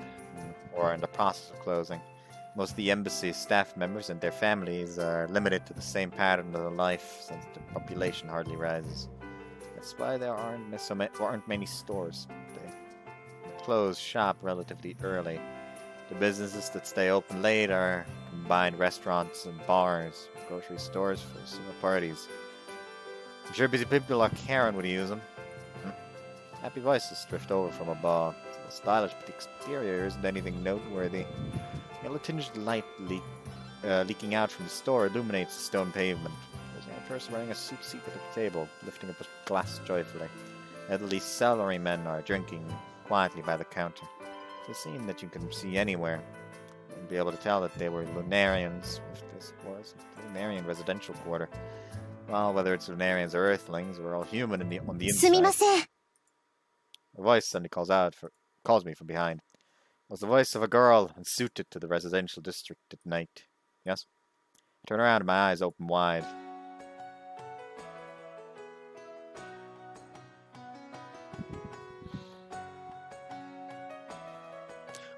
or are in the process of closing. Most of the embassy's staff members and their families are limited to the same pattern of life since the population hardly rises. That's why there aren't many stores. They close shop relatively early. The businesses that stay open late are combined restaurants and bars, grocery stores for summer parties. I'm sure busy people like Karen would use them. Happy voices drift over from above. It's a little stylish, but the exterior isn't anything noteworthy. Yellow-tinged light leaking out from the store illuminates the stone pavement. There's a young person wearing a suit seated at the table, lifting up a glass joyfully. Elderly salarymen are drinking quietly by the counter. It's a scene that you can see anywhere. You'd be able to tell that they were Lunarians, if this was a Lunarian residential quarter. Well, whether it's Lunarians or Earthlings, we're all human on the すみま inside. せん。 A voice suddenly calls me from behind. It was the voice of a girl suited to the residential district at night. Yes? I turn around and my eyes open wide.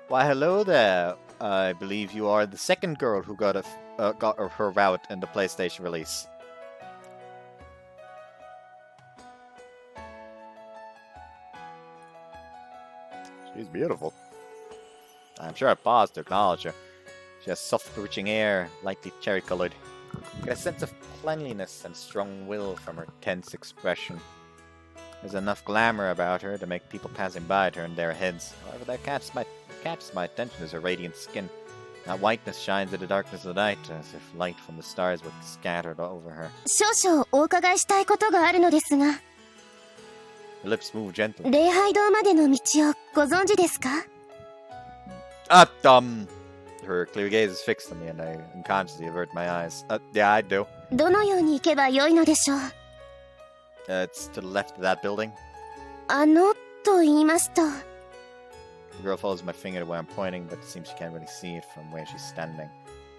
Why, hello there. I believe you are the second girl who got her route in the PlayStation release. She's beautiful. I'm sure I paused to acknowledge her. She has soft, bewitching hair, lightly cherry-colored. I get a sense of cleanliness and strong will from her tense expression. There's enough glamour about her to make people passing by turn their heads. However, that catches my attention is her radiant skin. That whiteness shines in the darkness of the night, as if light from the stars were scattered over her. 少々お伺いしたいことがあるのですが、 Her lips move gently. 礼拝堂までの道をご存知ですか？ Her clear gaze is fixed on me, and I unconsciously avert my eyes. Yeah, I do. どのように行けばよいのでしょう？ It's to the left of that building. と言いますと。 The girl follows my finger to where I'm pointing, but it seems she can't really see it from where she's standing.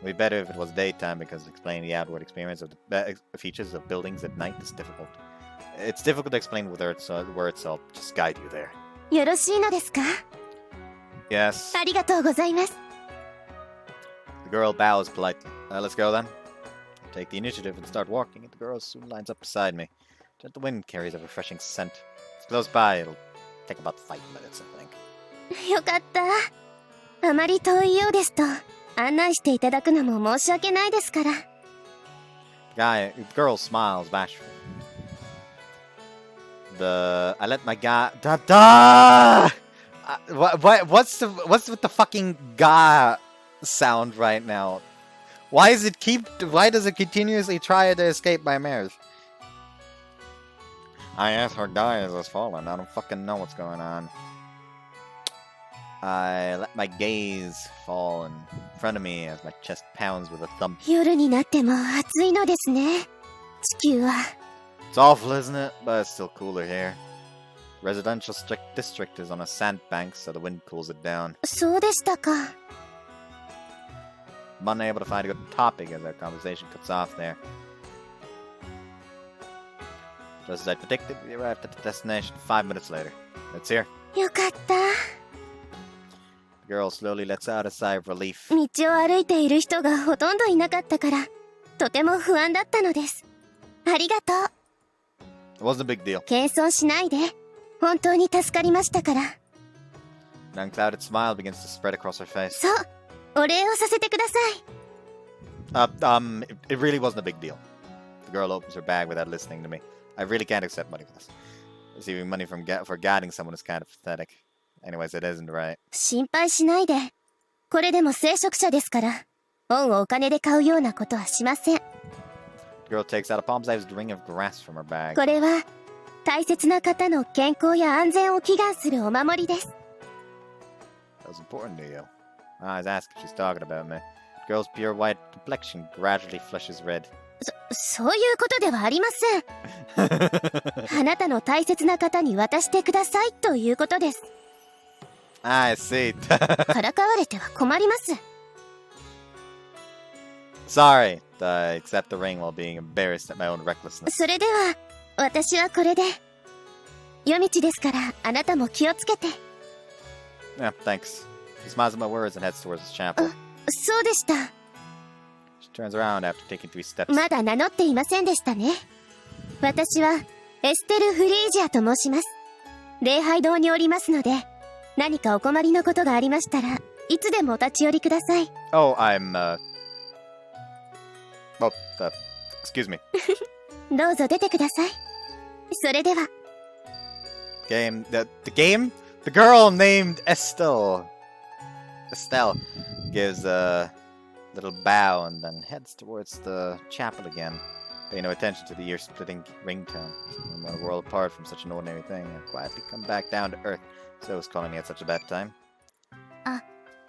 It would be better if it was daytime, because explaining the outward experience of the features of buildings at night is difficult. It's difficult to explain with words, so I'll just guide you there. よろしいのですか？ Yes. ありがとうございます。 The girl bows politely. Let's go then. I take the initiative and start walking, and the girl soon lines up beside me. The wind carries a refreshing scent. It's close by. It'll take about 5 minutes, I think. よかった。あまり遠いようですと、案内していただくのも申し訳ないですから。The girl smiles bashfully. I let my guide... What's with the fucking ga sound right now? Why does it continuously try to escape my mares? I asked her guy has fallen. I don't fucking know what's going on. I let my gaze fall in front of me as my chest pounds with a thump. 夜になっても暑いのですね。地球は。It's awful, isn't it? But it's still cooler here. Residential district is on a sandbank, so the wind cools it down. そうでしたか。I'm unable to find a good topic as our conversation cuts off there. Just as I predicted, we arrived at the destination 5 minutes later. It's here. よかった。The girl slowly lets out a sigh of relief. 道を歩いている人がほとんどいなかったから、とても不安だったのです。ありがとう。It wasn't a big deal. 謙遜しないで。本当に助かりましたから。An unclouded smile begins to spread across her face. そう、お礼をさせてください。It really wasn't a big deal. The girl opens her bag without listening to me. I really can't accept money for this. Receiving money for guarding someone is kind of pathetic. Anyways, it isn't right. 心配しないで。これでも聖職者ですから、恩をお金で買うようなことはしません。The girl takes out a palm-sized ring of grass from her bag. これは大切な方の健康や安全を祈願するお守りです。That was important to you. I was asked if she's talking about me. The girl's pure white complexion gradually flushes red. そういうことではありません。あなたの大切な方に渡してくださいということです。I see. からかわれては困ります。Sorry. I accept the ring while being embarrassed at my own recklessness. それでは、私はこれで。夜道ですから、あなたも気をつけて。Yeah, thanks. She smiles at my words and heads towards the chapel. そうでした。She turns around after taking 3 steps. まだ名乗っていませんでしたね。私はエステル・フリージアと申します。礼拝堂におりますので、何かお困りのことがありましたらいつでもお立ち寄りください。Oh, excuse me. どうぞ出てください。それでは。The game? The girl named Estelle gives a little bow and then heads towards the chapel again. Pay no attention to the ear-splitting ringtone. I'm not a world apart from such an ordinary thing and quietly come back down to earth. So was calling me at such a bad time.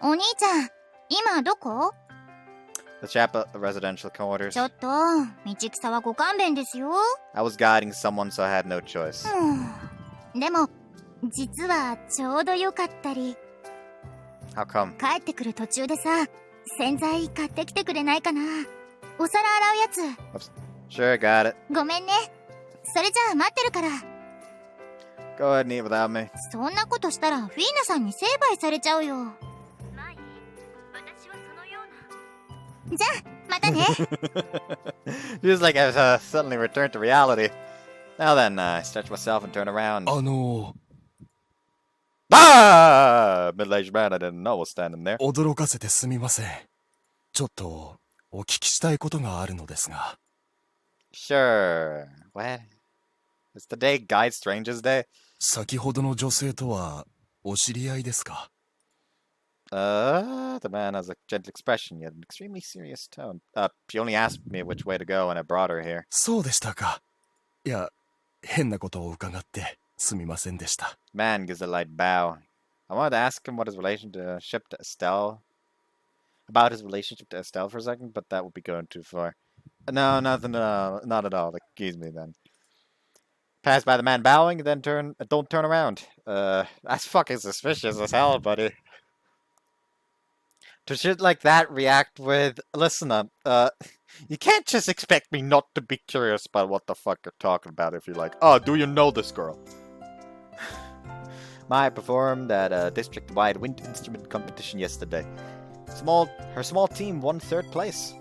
お兄ちゃん、今どこ？ The chapel, the residential quarters. ちょっと、道草はご勘弁ですよ。I was guiding someone, so I had no choice. でも、実はちょうどよかったり。 How come? 帰ってくる途中でさ、洗剤買ってきてくれないかな。お皿洗うやつ。Sure, got it. ごめんね。それじゃあ待ってるから。Go ahead and eat without me. そんなことしたらフィーナさんに成敗されちゃうよ。じゃあ、またね。Feels like I've suddenly returned to reality. Now then, I stretch myself and turn around. Ah! Middle-aged man I didn't know was standing there. 驚かせてすみません。ちょっとお聞きしたいことがあるのですが。Sure. What? Is today Guide Strangers Day? 先ほどの女性とはお知り合いですか？ The man has a gentle expression, yet an extremely serious tone. She only asked me which way to go when I brought her here. そうでしたか。いや、変なことを伺ってすみませんでした。Man gives a light bow. I wanted to ask him what his relationship to Estelle... About his relationship to Estelle for a second, but that would be going too far. No, nothing, not at all. Excuse me, then. Pass by the man bowing, then don't turn around. That's fucking suspicious as hell, buddy. To shit like that, react with, listen up, you can't just expect me not to be curious about what the fuck you're talking about if you're like, oh, do you know this girl? Mai performed at a district-wide wind instrument competition yesterday. Her small team won 3rd place.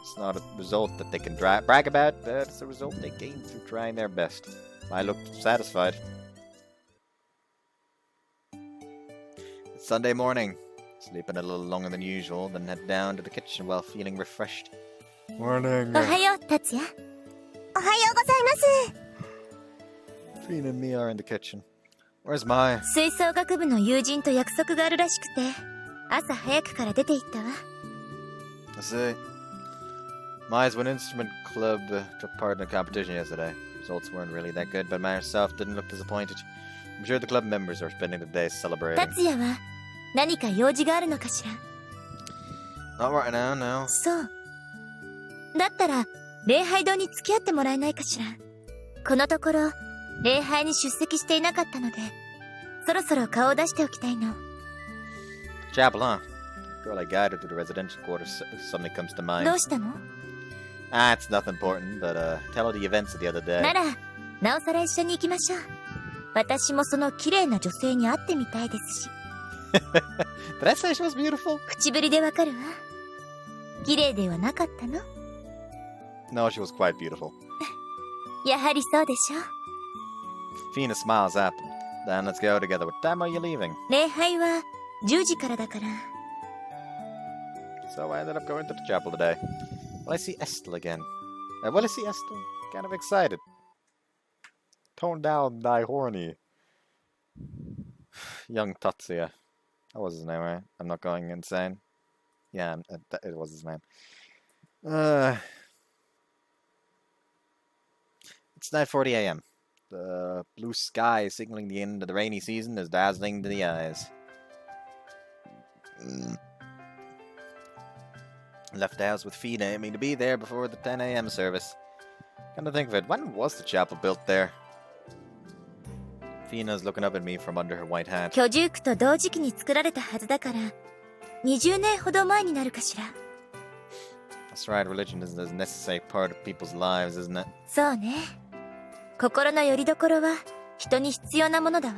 It's not a result that they can brag about, but it's a result they gained through trying their best. I looked satisfied. It's Sunday morning. Sleeping a little longer than usual, then head down to the kitchen while feeling refreshed. Morning. おはよう、達也。おはようございます。Fina and me are in the kitchen. Where's Mai? 吹奏楽部の友人と約束があるらしくて、朝早くから出て行ったわ。I see. Mai's Wind Instrument Club took part in a competition yesterday. Results weren't really that good, but Mai herself didn't look disappointed. I'm sure the club members are spending the day celebrating. 達也は何か用事があるのかしら。 Not right now, no. そう。だったら、礼拝堂に付き合ってもらえないかしら。このところ、礼拝に出席していなかったので、そろそろ顔を出しておきたいの。 Chapel, huh? Girl I guided to the residential quarters suddenly comes to mind. どうしたの？ Ah, it's nothing important, but tell her the events of the other day. なら、なおさら一緒に行きましょう。私もその綺麗な女性に会ってみたいですし。Did I say she was beautiful? 口ぶりでわかるわ。綺麗ではなかったの？ No, she was quite beautiful. やはりそうでしょ。 Fina smiles at them. Then let's go together. What time are you leaving? 礼拝は10時からだから。 So I ended up going to the chapel today. Will I see Estel again? Will I see Estel? Kind of excited. Tone down, die horny. Young Tatsuya. That was his name, right? I'm not going insane. Yeah, it was his name. It's 9:40 a.m. The blue sky signaling the end of the rainy season is dazzling to the eyes. Left the house with Fina aiming to be there before the 10 a.m. service. Come to think of it, when was the chapel built there? Fina's looking up at me from under her white hat. 居住区と同時期に作られたはずだから、20年ほど前になるかしら。 That's right, religion is a necessary part of people's lives, isn't it? そうね。心の拠り所は人に必要なものだわ。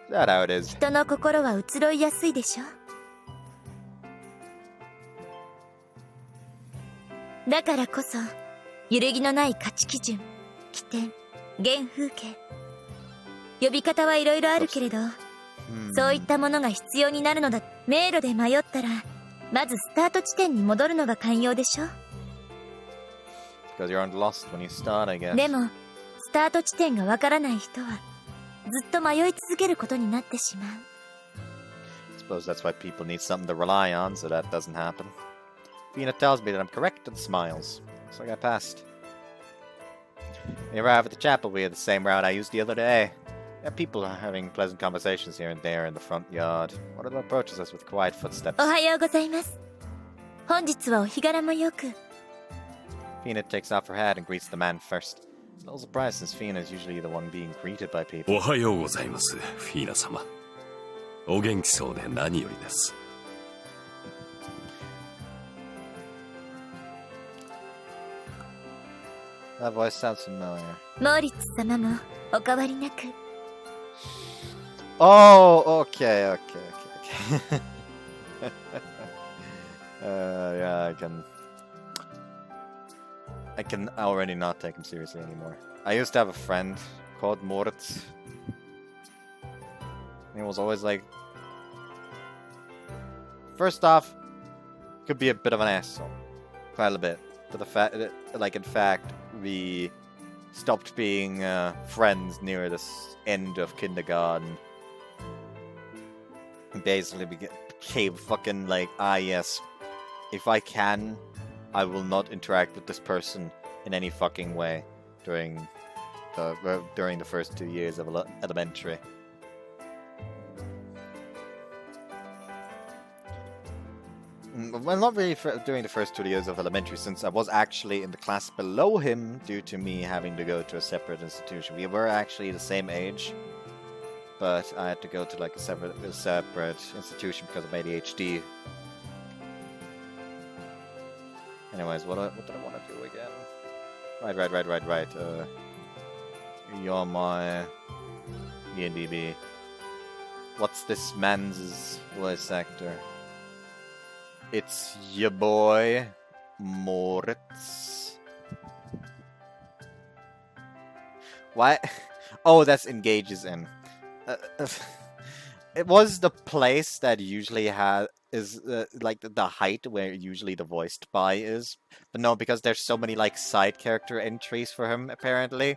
Is that how it is? 人の心は移ろいやすいでしょ。だからこそ、揺るぎのない価値基準、起点、原風景。呼び方はいろいろあるけれど、そういったものが必要になるのだ。迷路で迷ったら、まずスタート地点に戻るのが寛容でしょ。 Because you're lost when you start, I guess. でも、スタート地点がわからない人は、ずっと迷い続けることになってしまう。 Suppose that's why people need something to rely on, so that doesn't happen. Fina tells me that I'm correct and smiles. Looks like I passed. When we arrive at the chapel, we have the same route I used the other day. There are people having pleasant conversations here and there in the front yard. One of them approaches us with quiet footsteps. おはようございます。本日はお日柄もよく。 Fina takes off her hat and greets the man first. It's a little surprised since Fina is usually the one being greeted by people. おはようございます、フィーナ様。お元気そうで何よりです。 That voice sounds familiar. モーリッツ様もお変わりなく。 Oh, okay. Yeah, I can already not take him seriously anymore. I used to have a friend called Moritz. He was always like, first off, could be a bit of an asshole, quite a bit. To the fact that, like, in fact, we stopped being friends near the end of kindergarten. Basically, we became fucking like, yes, if I can, I will not interact with this person in any fucking way during the first 2 years of elementary. Well, not really during the first 2 years of elementary, since I was actually in the class below him due to me having to go to a separate institution. We were actually the same age, but I had to go to like a separate institution because of ADHD. Anyways, what did I want to do again? Right. YoaMae, ENDB. What's this man's voice actor? It's your boy, Moritz. Why? Oh, that's engages in. It was the place that usually is like the height where usually the voiced by is, but no, because there's so many like side character entries for him apparently.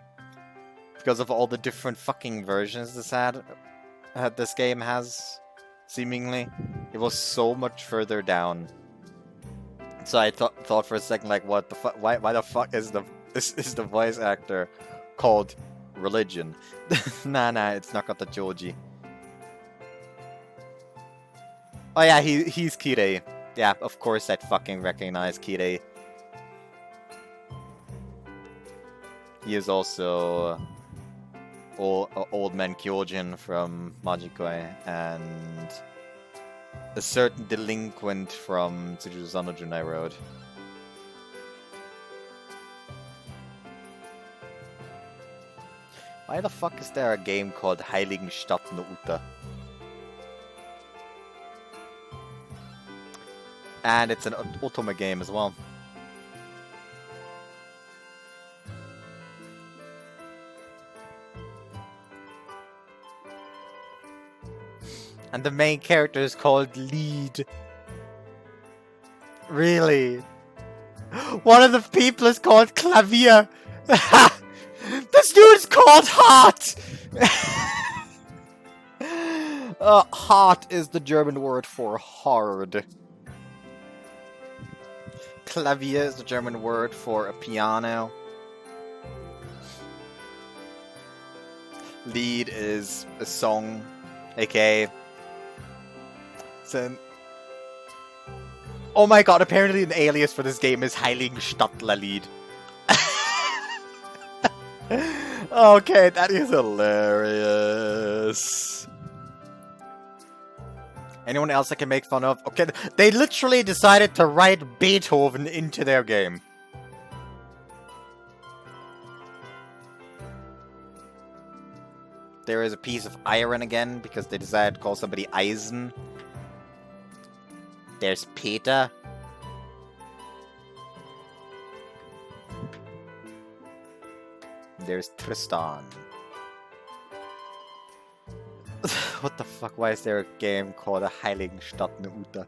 because of all the different fucking versions this game has, seemingly. It was so much further down. So I thought for a second, like, what the fuck? Why the fuck is the voice actor called Religion? nah, it's not got the Joji. Oh yeah, he's Kirei. Yeah, of course I'd fucking recognize Kirei. He is also Old Man Kyojin from Majikoi and a certain delinquent from Tsurusa no Junai Road. Why the fuck is there a game called Heiligenstadt no Uta? And it's an Otome game as well. And the main character is called Lead. Really? One of the people is called Clavier. This dude's called Heart! Heart is the German word for hard. Clavier is the German word for a piano. Lead is a song, aka... Oh my god, apparently an alias for this game is Heiligenstadtlerlied. Okay, that is hilarious. Anyone else I can make fun of? Okay, they literally decided to write Beethoven into their game. There is a piece of iron again, because they decided to call somebody Eisen. There's Peter. There's Tristan. What the fuck? Why is there a game called a Heiligenstadt no Uta?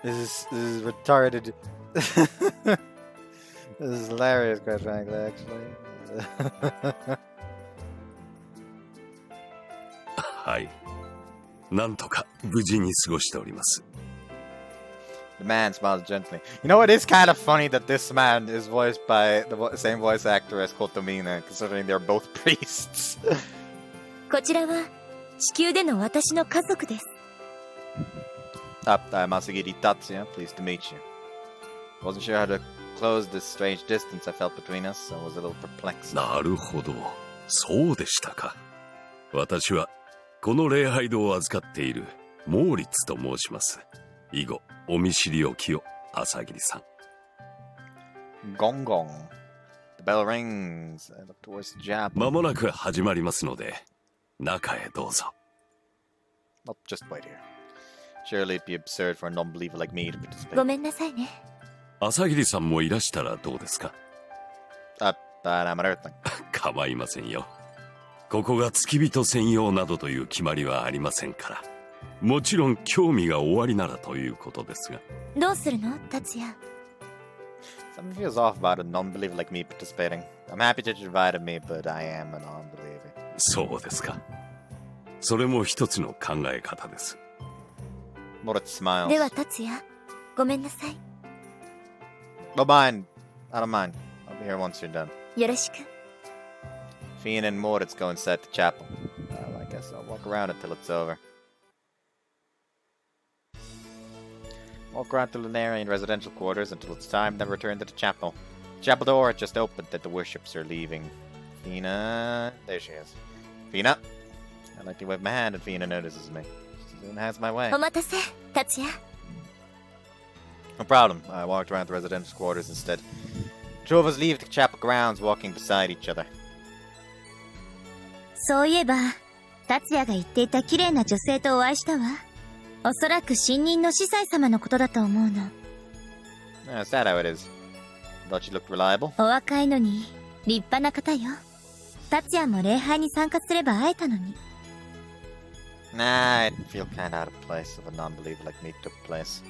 This is retarded. This is hilarious, quite frankly, actually. はい。なんとか無事に過ごしております。 The man smiles gently. You know, it is kind of funny that this man is voiced by the same voice actor as Kotomina, considering they're both priests. こちらは地球での私の家族です。I'm Masagiri Tatsuya, pleased to meet you. Wasn't sure how to close this strange distance I felt between us, so I was a little perplexed. なるほど。そうでしたか。私はこの礼拝堂を預かっているモーリッツと申します。以後、お見知りおきを、朝霧さん。Gong gong. The bell rings. I look towards the chapel. まもなく始まりますので、中へどうぞ。I'll just wait here. Surely it'd be absurd for a non-believer like me to participate. ごめんなさいね。朝霧さんもいらしたらどうですか？ But I'm an earthling. 構いませんよ。ここが付き人専用などという決まりはありませんから。もちろん興味がおありならということですが。どうするの、達也。Something feels off about a non-believer like me participating. I'm happy that you invited me, but I am a non-believer. そうですか。それも一つの考え方です。Moritz smiles. では達也、ごめんなさい。Don't mind. I don't mind. I'll be here once you're done. よろしく。Fiend and Moritz go inside the chapel. Well, I guess I'll walk around until it's over. Walk around the Lunarian residential quarters until it's time, then return to the chapel. Chapel door had just opened that the worships are leaving. Fina... There she is. Fina! I like to wave my hand and Fina notices me. She soon has my way. お待たせ、達也。No problem. I walked around the residential quarters instead. Two of us leave the chapel grounds, walking beside each other. そういえば、達也が言っていた綺麗な女性とお会いしたわ。おそらく新任の司祭様のことだと思うの。Is that how it is? Thought she looked reliable? お若いのに立派な方よ。達也も礼拝に参加すれば会えたのに。Nah, I'd feel kinda out of place if a non-believer like me took place.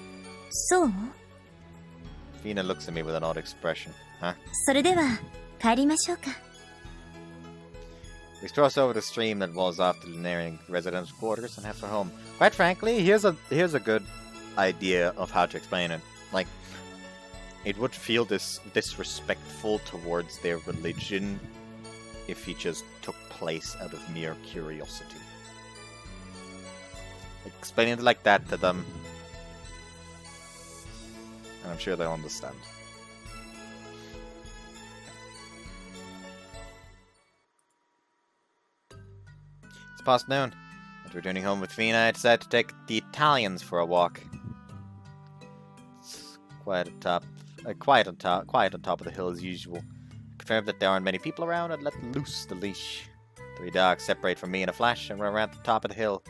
そう？ Fina looks at me with an odd expression. Huh? それでは帰りましょうか。We cross over the stream that walls off the neighboring residential quarters and head for home. Quite frankly, here's a good idea of how to explain it. Like, it would feel disrespectful towards their religion if he just took place out of mere curiosity. Explaining it like that to them, and I'm sure they'll understand. It's past noon. After returning home with Fina, I decided to take the Italians for a walk. It's quiet on top of the hill as usual. I confirmed that there aren't many people around and let loose the leash. 3 dogs separate from me in a flash and run around the top of the hill.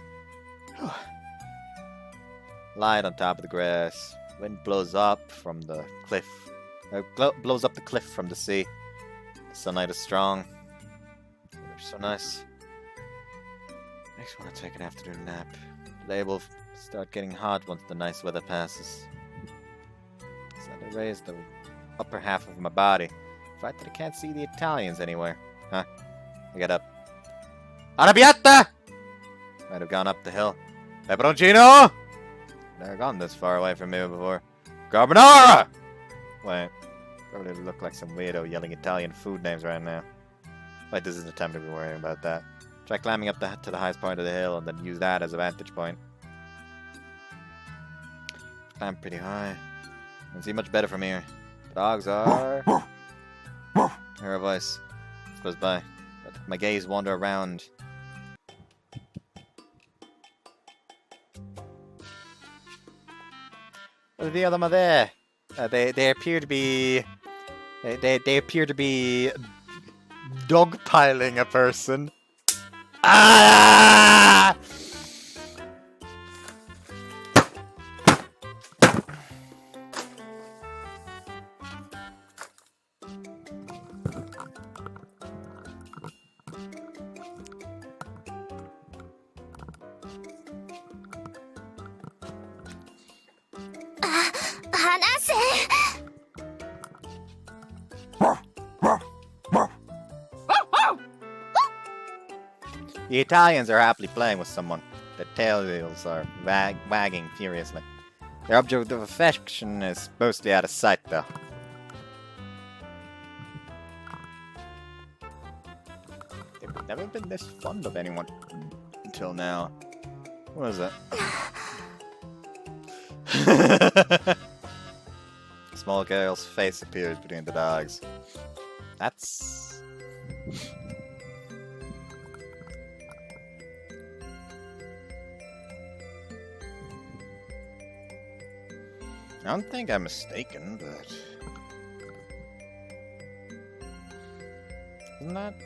Light on top of the grass. Wind blows up from the cliff. Blows up the cliff from the sea. The sunlight is strong. They're so nice. Next want to take an afternoon nap. The day will start getting hot once the nice weather passes. So I raise the upper half of my body. The fact that I can't see the Italians anywhere. Huh? I get up. Arrabbiata! Might have gone up the hill. Peperoncino! Never gone this far away from me before. Carbonara! Wait. Probably look like some weirdo yelling Italian food names right now. Like this isn't the time to be worrying about that. Try climbing up to the highest point of the hill and then use that as a vantage point. Climb pretty high. Can't see much better from here. The dogs are... Hear a voice. It goes by. Let my gaze wander around. The other them are there. They appear to be... They appear to be... dogpiling a person. Ah! The Italians are happily playing with someone. Their tails are wagging furiously. Their object of affection is mostly out of sight, though. They've never been this fond of anyone until now. What is it? A small girl's face appears between the dogs. That's... I don't think I'm mistaken, but...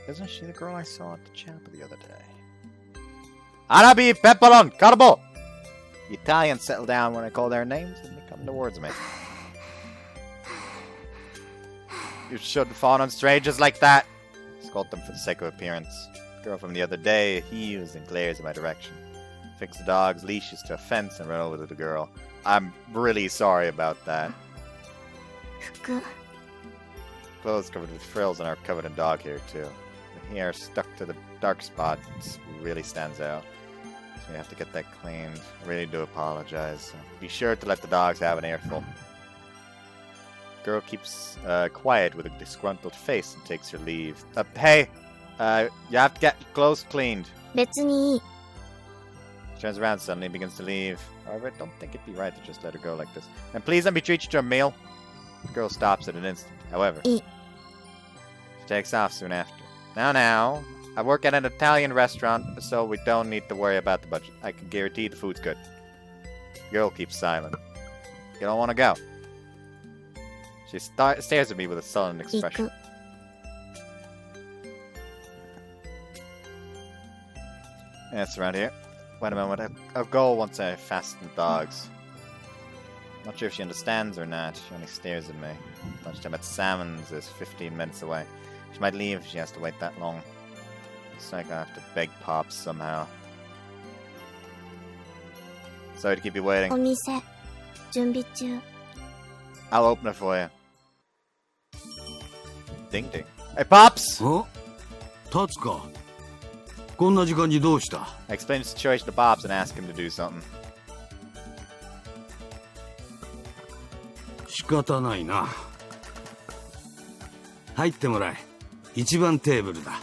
Isn't she the girl I saw at the chapel the other day? Arabi, Pepperon, Carbo! The Italians settle down when I call their names and they come towards me. You shouldn't fawn on strangers like that! Scold them for the sake of appearance. The girl from the other day heaves and glares in my direction. Fix the dog's leashes to a fence and run over to the girl. I'm really sorry about that. Clothes covered with frills and are covered in dog hair too. The hair stuck to the dark spots really stands out. So we have to get that cleaned. I really do apologize. Be sure to let the dogs have an earful. The girl keeps quiet with a disgruntled face and takes her leave. Hey! You have to get clothes cleaned. 別にいい。 She turns around suddenly and begins to leave. However, I don't think it'd be right to just let her go like this. And please let me treat you to a meal. The girl stops at an instant, however. She takes off soon after. Now, I work at an Italian restaurant, so we don't need to worry about the budget. I can guarantee the food's good. The girl keeps silent. You don't want to go. She stares at me with a sullen expression. Yeah, it's around here. Wait a moment, I'll go once I fasten the dogs. Not sure if she understands or not. She only stares at me. Lunchtime at Salmon's is 15 minutes away. She might leave if she has to wait that long. Looks like I have to beg Pops somehow. Sorry to keep you waiting. お店準備中。 I'll open it for you. Ding ding. Hey, Pops! お達かこんな時間にどうした？ I explain the situation to Bobs and ask him to do something. 仕方ないな。入ってもらえ。一番テーブルだ。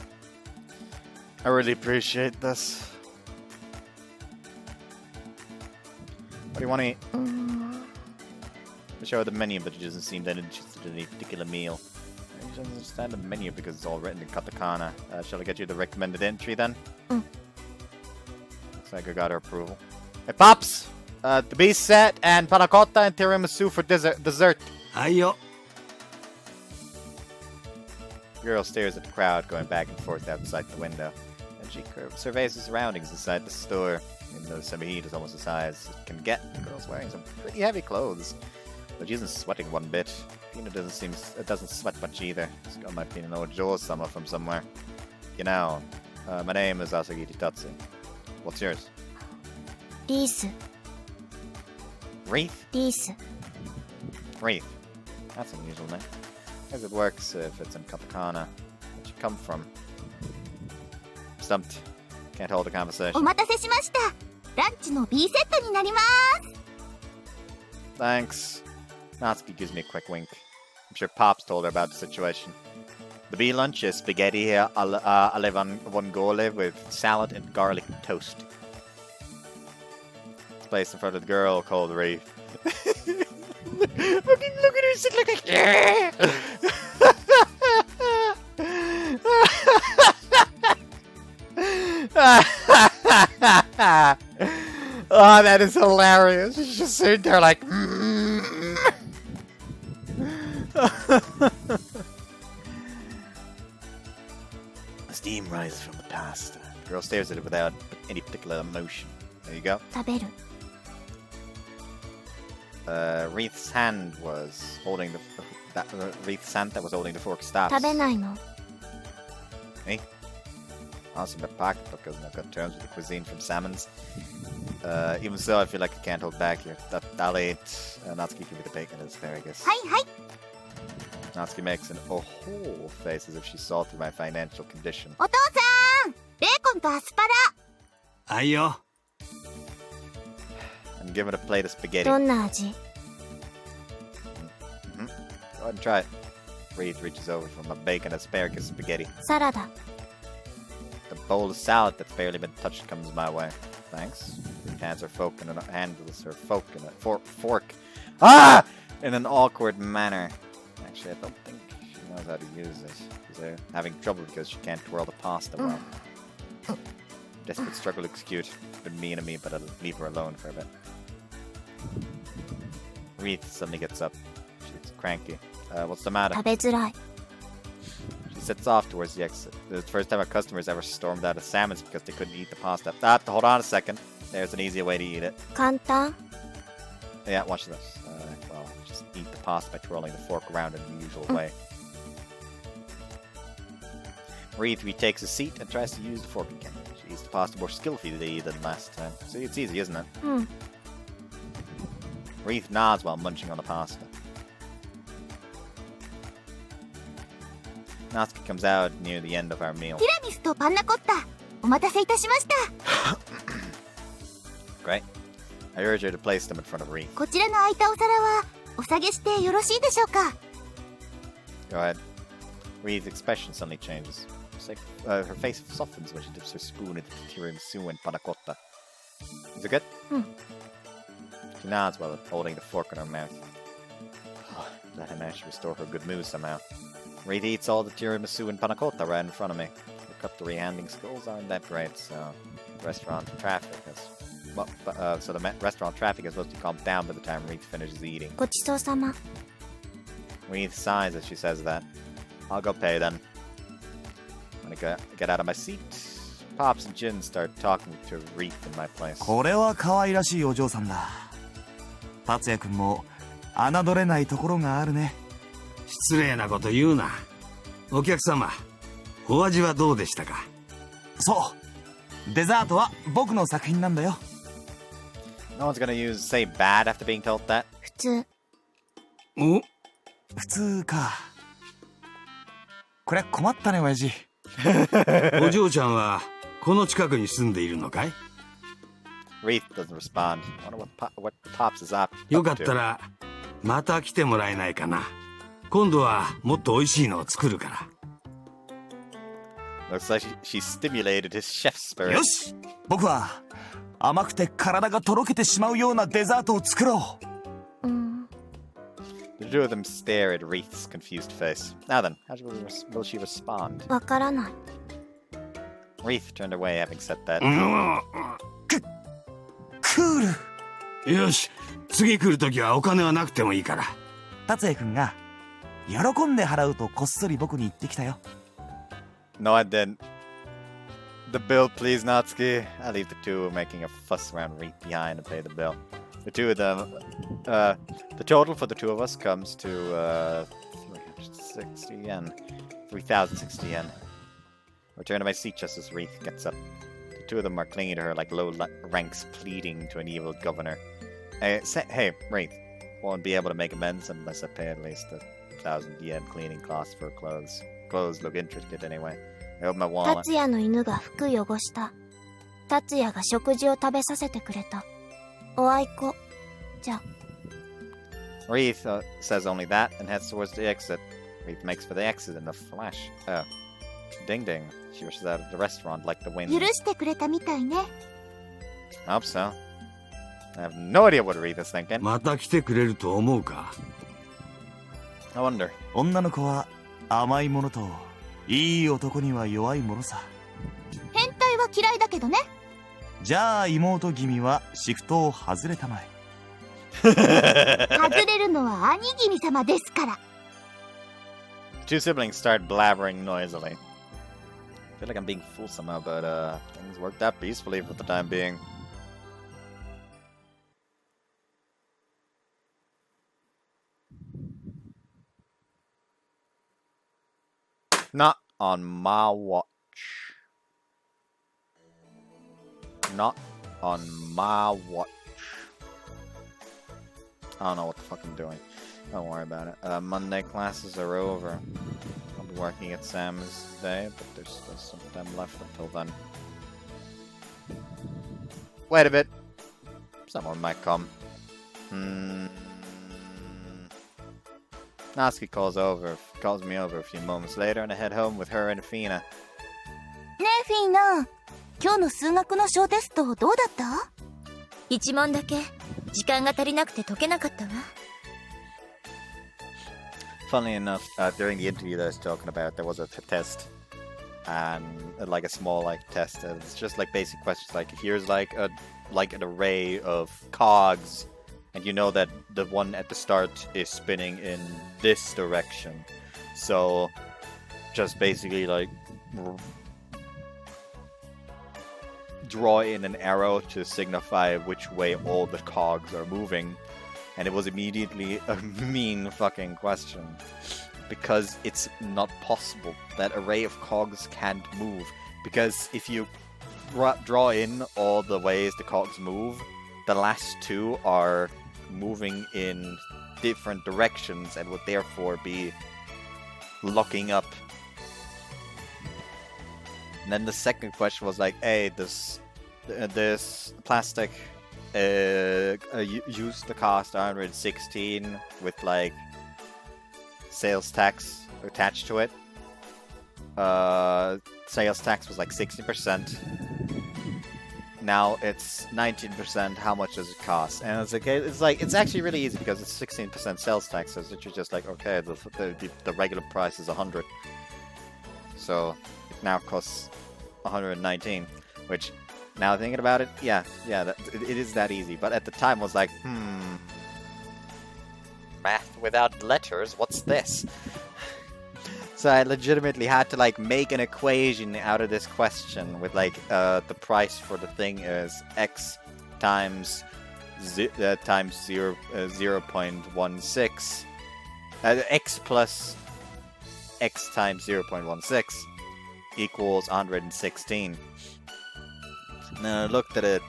I really appreciate this. What do you want to eat? I show her the menu, but she doesn't seem that interested in any particular meal. She doesn't understand the menu because it's all written in katakana. Shall I get you the recommended entry then? Looks like I got her approval. Hey, Pops! The beef set and panna cotta and tiramisu for dessert. はいよ。 The girl stares at the crowd going back and forth outside the window. And she surveys the surroundings inside the store. Even though the heat is almost as high as it can get, the girl's wearing some pretty heavy clothes. But she isn't sweating one bit. Pina doesn't sweat much either. This girl might be an Ojo-sama from somewhere. You know, my name is Asagiri Tatsu. What's yours? リース、 Wreath? リース。 Wreath. That's an unusual name. I guess it works if it's in katakana. Where'd you come from? Stumped. Can't hold a お conversation. 待たせしました。ランチの B セットになります。 Thanks. Natsuki gives me a quick wink. I'm sure Pops told her about the situation. The B lunch is spaghetti alle vongole with salad and garlic toast. It's placed in front of the girl called Wreath. Look at her sit like Oh, that is hilarious. She's just sitting there like Steam rises from the pasta. The girl stares at it without any particular emotion. There you go. 食べる。 Wreath's hand was holding Wreath's hand that was holding the fork stops. 食べないの？ Honestly, my pocketbook doesn't have good terms with the cuisine from Salmon's. Even so, I feel like I can't hold back here. I'll eat. Natsuki, give me the bacon and asparagus. はいはい。 Natsuki makes an oh face as if she saw through my financial condition. お父さん、ベーコンとアスパラ。はいよ。 I'm given a plate of spaghetti. どんな味？ Go ahead and try it. Wreath reaches over for my bacon and asparagus spaghetti. サラダ。 The bowl of salad that's barely been touched comes my way. Thanks. She handles her fork. Ah! In an awkward manner. Actually, I don't think she knows how to use it. She's having trouble because she can't twirl the pasta well. Desperate struggle looks cute. Been mean to me, but I'll leave her alone for a bit. Wreath suddenly gets up. She's cranky. What's the matter? 食べづらい。 She sets off towards the exit. The first time our customers ever stormed out of Salmon's because they couldn't eat the pasta. Hold on a second. There's an easier way to eat it. 簡単？ Yeah, watch this. Well, just eat the pasta by twirling the fork around in the usual way. Wreath retakes a seat and tries to use the fork again. She eats the pasta more skillfully than last time. See, it's easy, isn't it? うん。 Wreath nods while munching on the pasta. Natsuki comes out near the end of our meal. ティラミスとパンナコッタ。お待たせいたしました。 Great. I urge her to place them in front of Wreath. こちらの空いたお皿はお下げしてよろしいでしょうか？ Go ahead. Wreath's expression suddenly changes. It's like her face softens when she dips her spoon into the tiramisu and panna cotta. Is it good? She nods while holding the fork in her mouth. Glad I managed to restore her good mood somehow. Wreath eats all the tiramisu and panna cotta right in front of me. The cutlery handling skills aren't that great, so restaurant traffic is supposed to calm down by the time Wreath finishes eating. ごちそうさま。 Wreath sighs as she says that. I'll go pay then. When I get out of my seat, Pops and Jin start talking to Wreath in my place. これは可愛らしいお嬢さんだ。達也くんも侮れないところがあるね。失礼なこと言うな。お客様、お味はどうでしたか？そう。デザートは僕の作品なんだよ。No one's gonna say bad after being told that. 普通。お？普通か。こりゃ困ったね、親父。お嬢ちゃんはこの近くに住んでいるのかい？ Wreath doesn't respond. I wonder what Pops is up よかっ to. たらまた来てもらえないかな。今度はもっと美味しいのを作るから。 Looks like she stimulated his chef spirit. よし、僕は甘くて体がとろけてしまうようなデザートを作ろう。The two of them stare at Wreath's confused face. Now then, how will she respond? わからない。Wreath turned away, having said that. クール。よし、次来るときはお金はなくてもいいから。達也くんが喜んで払うとこっそり僕に言ってきたよ。No, I didn't. The bill, please, Natsuki. I leave the two making a fuss around Wreath behind and pay the bill. The two of them, the total for the two of us comes to 360 yen. 3,060 yen. Return to my seat just as Wreath gets up. The two of them are clinging to her like low ranks pleading to an evil governor. Hey, Wreath, won't be able to make amends unless I pay at least 1,000 yen cleaning costs for clothes. Clothes look intricate anyway. I open my wallet. 達也の犬が服汚した。達也が食事を食べさせてくれた。おあいこ。じゃ。Wreath says only that and heads towards the exit. Wreath makes for the exit in a flash. Oh. Ding ding. She rushes out of the restaurant like the wind. 許してくれたみたいね。I hope so. I have no idea what Wreath is thinking. また来てくれると思うか？ I wonder. 女の子は甘いものといい男には弱いものさ。変態は嫌いだけどね。じゃあ妹君はシフトを外れたまえ。外れるのは兄君様ですから。Two siblings start blabbering noisily. I feel like I'm being fooled somehow, but things worked out peacefully for the time being. Not on my watch. Not on my watch. I don't know what the fuck I'm doing. Don't worry about it. Monday classes are over. I'll be working at Sam's today, but there's still some time left until then. Wait a bit. Someone might come. Natsuki calls me over a few moments later, and I head home with her and Fina. ねえフィーナ、今日の数学の小テストどうだった？一問だけ時間が足りなくて解けなかったわ。Funnily enough, during the interview that I was talking about, there was a test, and like a small test. It's just like basic questions, like here's like an array of cogs, and you know that the one at the start is spinning in this direction. So just basically like draw in an arrow to signify which way all the cogs are moving. And it was immediately a mean fucking question. Because it's not possible. That array of cogs can't move. Because if you draw in all the ways the cogs move, the last two are moving in different directions and would therefore be locking up. And then the second question was like, hey, this plastic used the cost 116 with like sales tax attached to it. Sales tax was like 60%. Now it's 19%. How much does it cost? And it's actually really easy because it's 16% sales tax. So it's literally just like, okay, the regular price is 100. So it now costs 119, which now thinking about it, yeah, it is that easy. But at the time was like, math without letters, what's this? So I legitimately had to like make an equation out of this question with like the price for the thing is x times 0.16 x plus x times 0.16 equals 116. And then I looked at it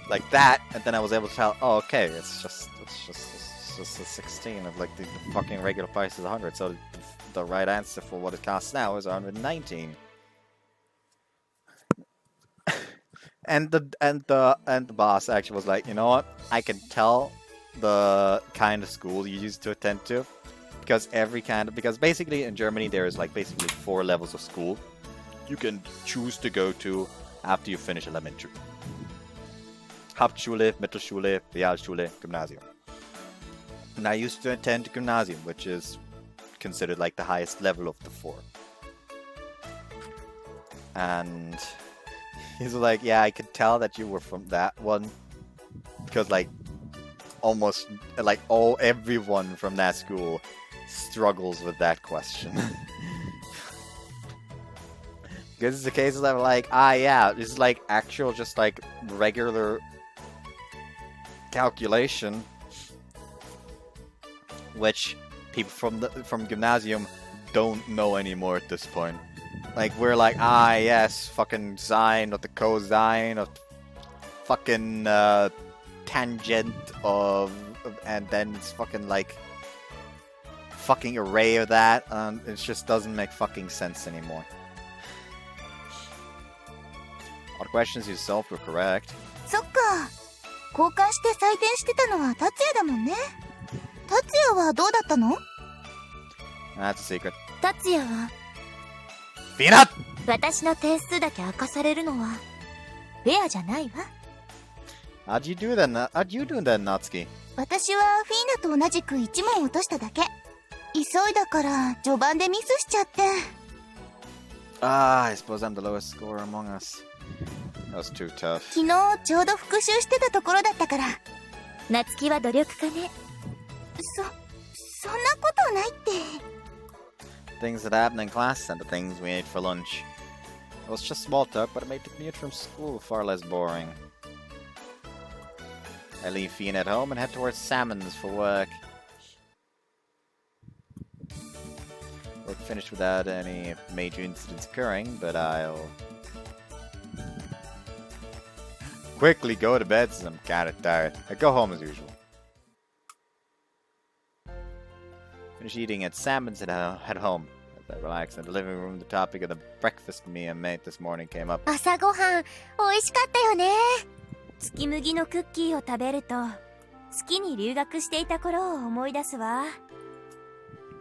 like that, and then I was able to tell, oh, okay, it's just a 16 of like the fucking regular price is 100. So the right answer for what it costs now is 119. And the boss actually was like, you know what? I can tell the kind of school you used to attend to, because because basically in Germany there is like basically 4 levels of school you can choose to go to after you finish elementary. Hauptschule, Mittelschule, Realschule, Gymnasium. And I used to attend Gymnasium, which is considered like the highest level of the 4. And he's like, yeah, I could tell that you were from that one, because like almost like everyone from that school struggles with that question. Because it's a case of like, yeah, this is like actual just like regular calculation, which people from Gymnasium don't know anymore at this point. Like, we're like, yes, fucking sine of the cosine of fucking tangent of, and then it's fucking like fucking array of that, and it just doesn't make fucking sense anymore. All the questions you solved were correct. そっか。交換して採点してたのは達也だもんね。達也はどうだったの？ That's a secret. 達也は Peanut! 私の点数だけ明かされるのはフェアじゃないわ。How'd you do that, Natsuki? 私はフィーナと同じく1問落としただけ。急いだから序盤でミスしちゃって。I suppose I'm the lowest scorer among us. That was too tough. 昨日ちょうど復習してたところだったから。夏希は努力家ね。そんなことないって。Things that happen in class and the things we ate for lunch. It was just small talk, but it made the commute from school far less boring. I leave Fian at home and head towards Salmon's for work. Work finished without any major incidents occurring, but I'll quickly go to bed since I'm kinda tired. I go home as usual. Finish eating at Salmon's and head home. As I relax in the living room, the topic of the breakfast me and mate this morning came up. 朝ごはん美味しかったよね。月麦のクッキーを食べると月に留学していた頃を思い出すわ。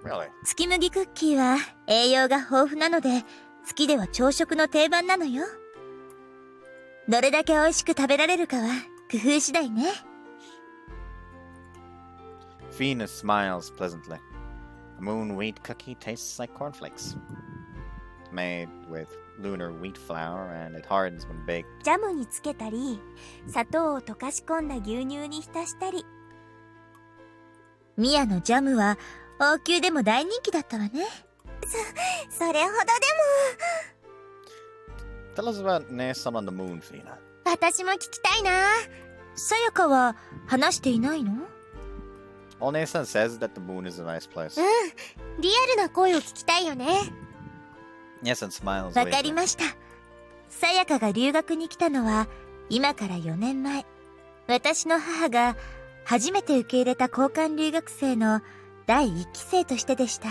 Really? 月麦クッキーは栄養が豊富なので月では朝食の定番なのよ。どれだけ美味しく食べられるかは工夫次第ね。 Fina smiles pleasantly. A moon wheat cookie tastes like cornflakes. Made with lunar wheat flour and it hardens when baked. ジャムにつけたり、砂糖を溶かし込んだ牛乳に浸したり。ミヤのジャムは王宮でも大人気だったわね。それほどでも。 Tell us about Nesan on the moon, Fina. 私も聞きたいな。さやかは話していないの？ All Nesan says is that the moon is a nice place. リアルな声を聞きたいよね。Nesan smiles. わかりました。さやかが留学に来たのは今から4年前。私の母が初めて受け入れた交換留学生の第1期生としてでした。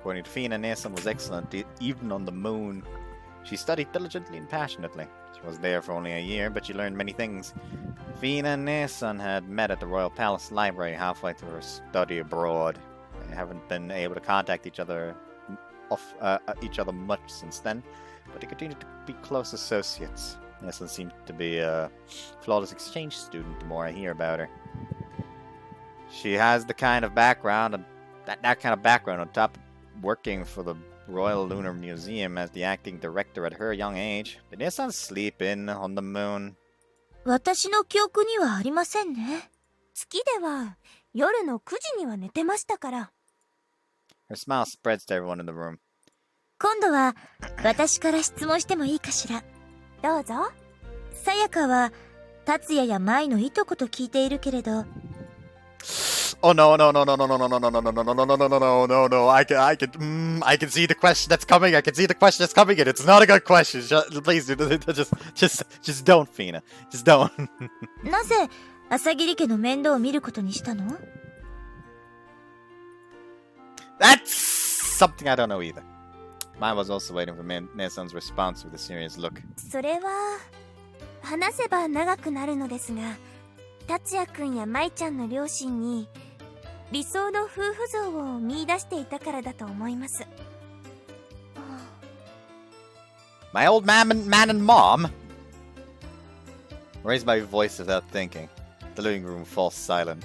According to Fina, Nesan was excellent even on the moon. She studied diligently and passionately. She was there for only a year, but she learned many things. Fina and Nesan had met at the Royal Palace Library halfway through her study abroad. They haven't been able to contact each other much since then, but they continued to be close associates. Nesan seemed to be a flawless exchange student the more I hear about her. She has the kind of background, and that kind of background on top of working for the Royal Lunar Museum as the acting director at her young age. Did Nesan sleep in on the moon? 私の記憶にはありませんね。月では夜の9時には寝てましたから。 Her smile spreads to everyone in the room. 今度は私から質問してもいいかしら。どうぞ。さやかは達也や舞のいとこと聞いているけれど。 Oh no! I can see the question that's coming. I can see the question that's coming, and it's not a good question. Please, just don't, Fina. Just don't. なぜ朝霧家の面倒を見ることにしたの？ That's something I don't know either. Mine was also waiting for Neson's response with a serious look. それは話せば長くなるのですが、達也くんや舞ちゃんの両親に理想の夫婦像を見出していたからだと思います。My old man and mom? Raised my voice without thinking. The living room falls silent.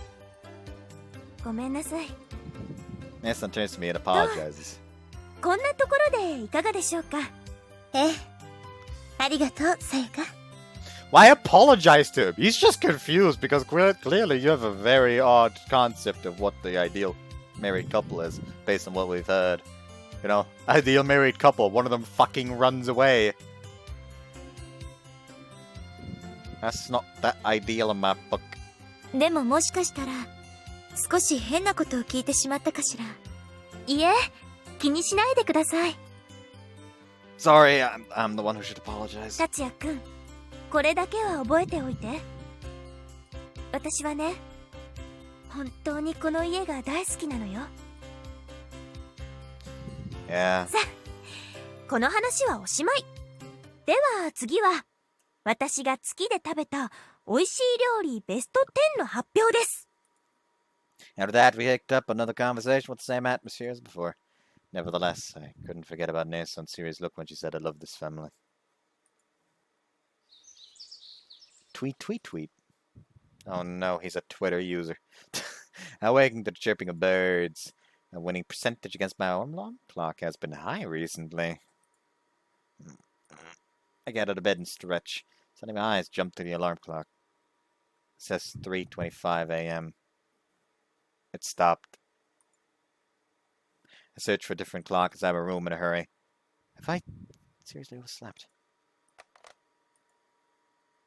ごめんなさい。 Neson turns to me and apologizes. こんなところでいかがでしょうか。ええ、ありがとう、さやか。Why apologize to him? He's just confused because clearly you have a very odd concept of what the ideal married couple is, based on what we've heard. You know, ideal married couple, one of them fucking runs away. That's not that ideal in my book. でももしかしたら少し変なことを聞いてしまったかしら。いえ、気にしないでください。 Sorry, I'm the one who should apologize. 達也くん、これだけは覚えておいて。私はね、本当にこの家が大好きなのよ。Yeah. さあ、この話はおしまい。では次は私が月で食べた美味しい料理ベスト10の発表です。 After that, we picked up another conversation with the same atmosphere as before. Nevertheless, I couldn't forget about Neson's serious look when she said I love this family. Tweet, tweet, tweet. Oh no, he's a Twitter user. Awaking to the chirping of birds. The winning percentage against my alarm clock has been high recently. I get out of bed and stretch. Suddenly my eyes jump to the alarm clock. It says 3:25 a.m. It stopped. I search for a different clock as I have a room in a hurry. Have I seriously overslept?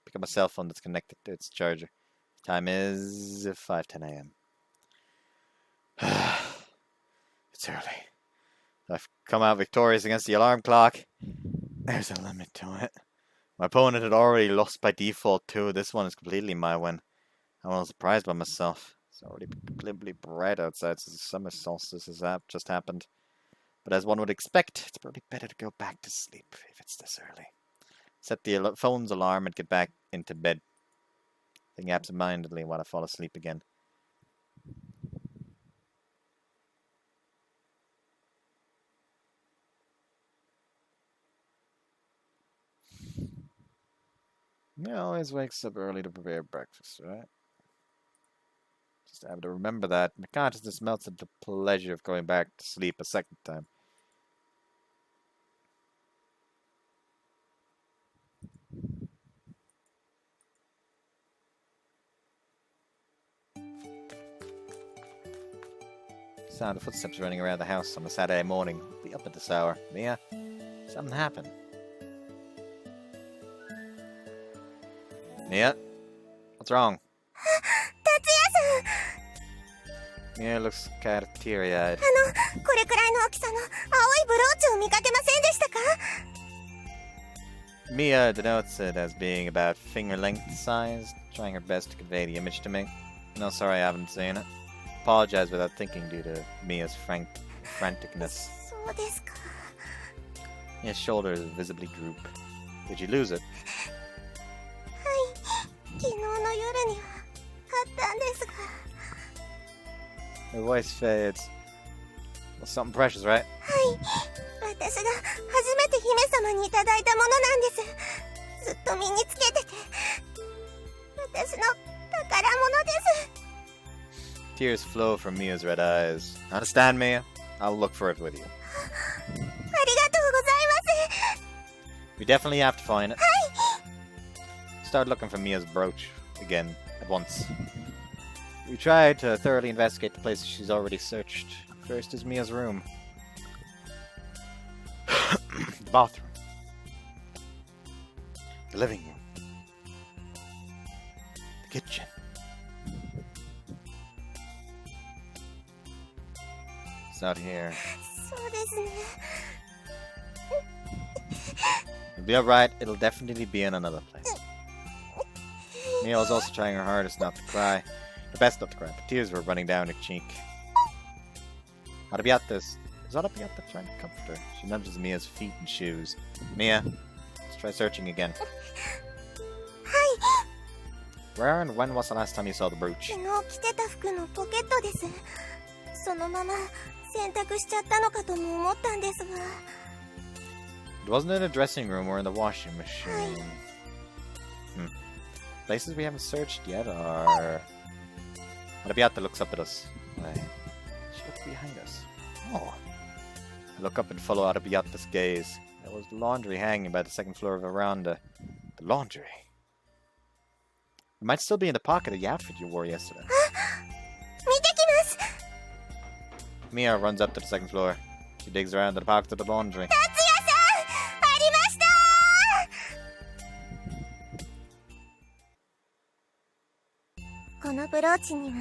Pick up my cell phone that's connected to its charger. Time is 5:10 a.m. It's early. I've come out victorious against the alarm clock. There's a limit to it. My opponent had already lost by default too. This one is completely my win. I'm a little surprised by myself. It's already completely bright outside since the summer solstice has just happened. But as one would expect, it's probably better to go back to sleep if it's this early. Set the phone's alarm and get back into bed. Thinking absent-mindedly while I fall asleep again. He always wakes up early to prepare breakfast, right? Just have to remember that. My consciousness melts at the pleasure of going back to sleep a second time. Sound of footsteps running around the house on a Saturday morning. Be up at this hour. Mia, something happened. Mia, what's wrong? Mia looks kind of teary-eyed. これくらいの大きさの青いブローチを見かけませんでしたか？ Mia denotes it as being about finger-length size, trying her best to convey the image to me. No, sorry, I haven't seen it. Apologize without thinking due to Mia's franticness. そうですか。 Mia's shoulders visibly droop. Did you lose it? 昨日の夜にはあったんですが。 Her voice fades. Well, something precious, right? はい、私が初めて姫様にいただいたものなんです。ずっと身につけてて、私の宝物です。 Tears flow from Mia's red eyes. Understand, Mia? I'll look for it with you. ありがとうございます。 We definitely have to find it. Start looking for Mia's brooch again at once. We tried to thoroughly investigate the places she's already searched. First is Mia's room. The bathroom. The living room. The kitchen. It's not here. そうですね。 You'll be alright, it'll definitely be in another place. Mia was also trying her hardest not to cry. Her best not to cry, but tears were running down her cheek. How to be at this? Is that a Piata trying to comfort her? She nudges Mia's feet and shoes. Mia, let's try searching again. Where and when was the last time you saw the brooch? 昨日着てた服のポケットです。そのまま洗濯しちゃったのかとも思ったんですが。It wasn't in the dressing room or in the washing machine. Places we haven't searched yet are... Arabiata looks up at us. She looks behind us. Oh. I look up and follow Arabiata's gaze. There was laundry hanging by the second floor of the veranda. The laundry. It might still be in the pocket of the outfit you wore yesterday. 見てきます。 Mia runs up to the second floor. She digs around in the pocket of the laundry. 達也さん、ありました。このブローチには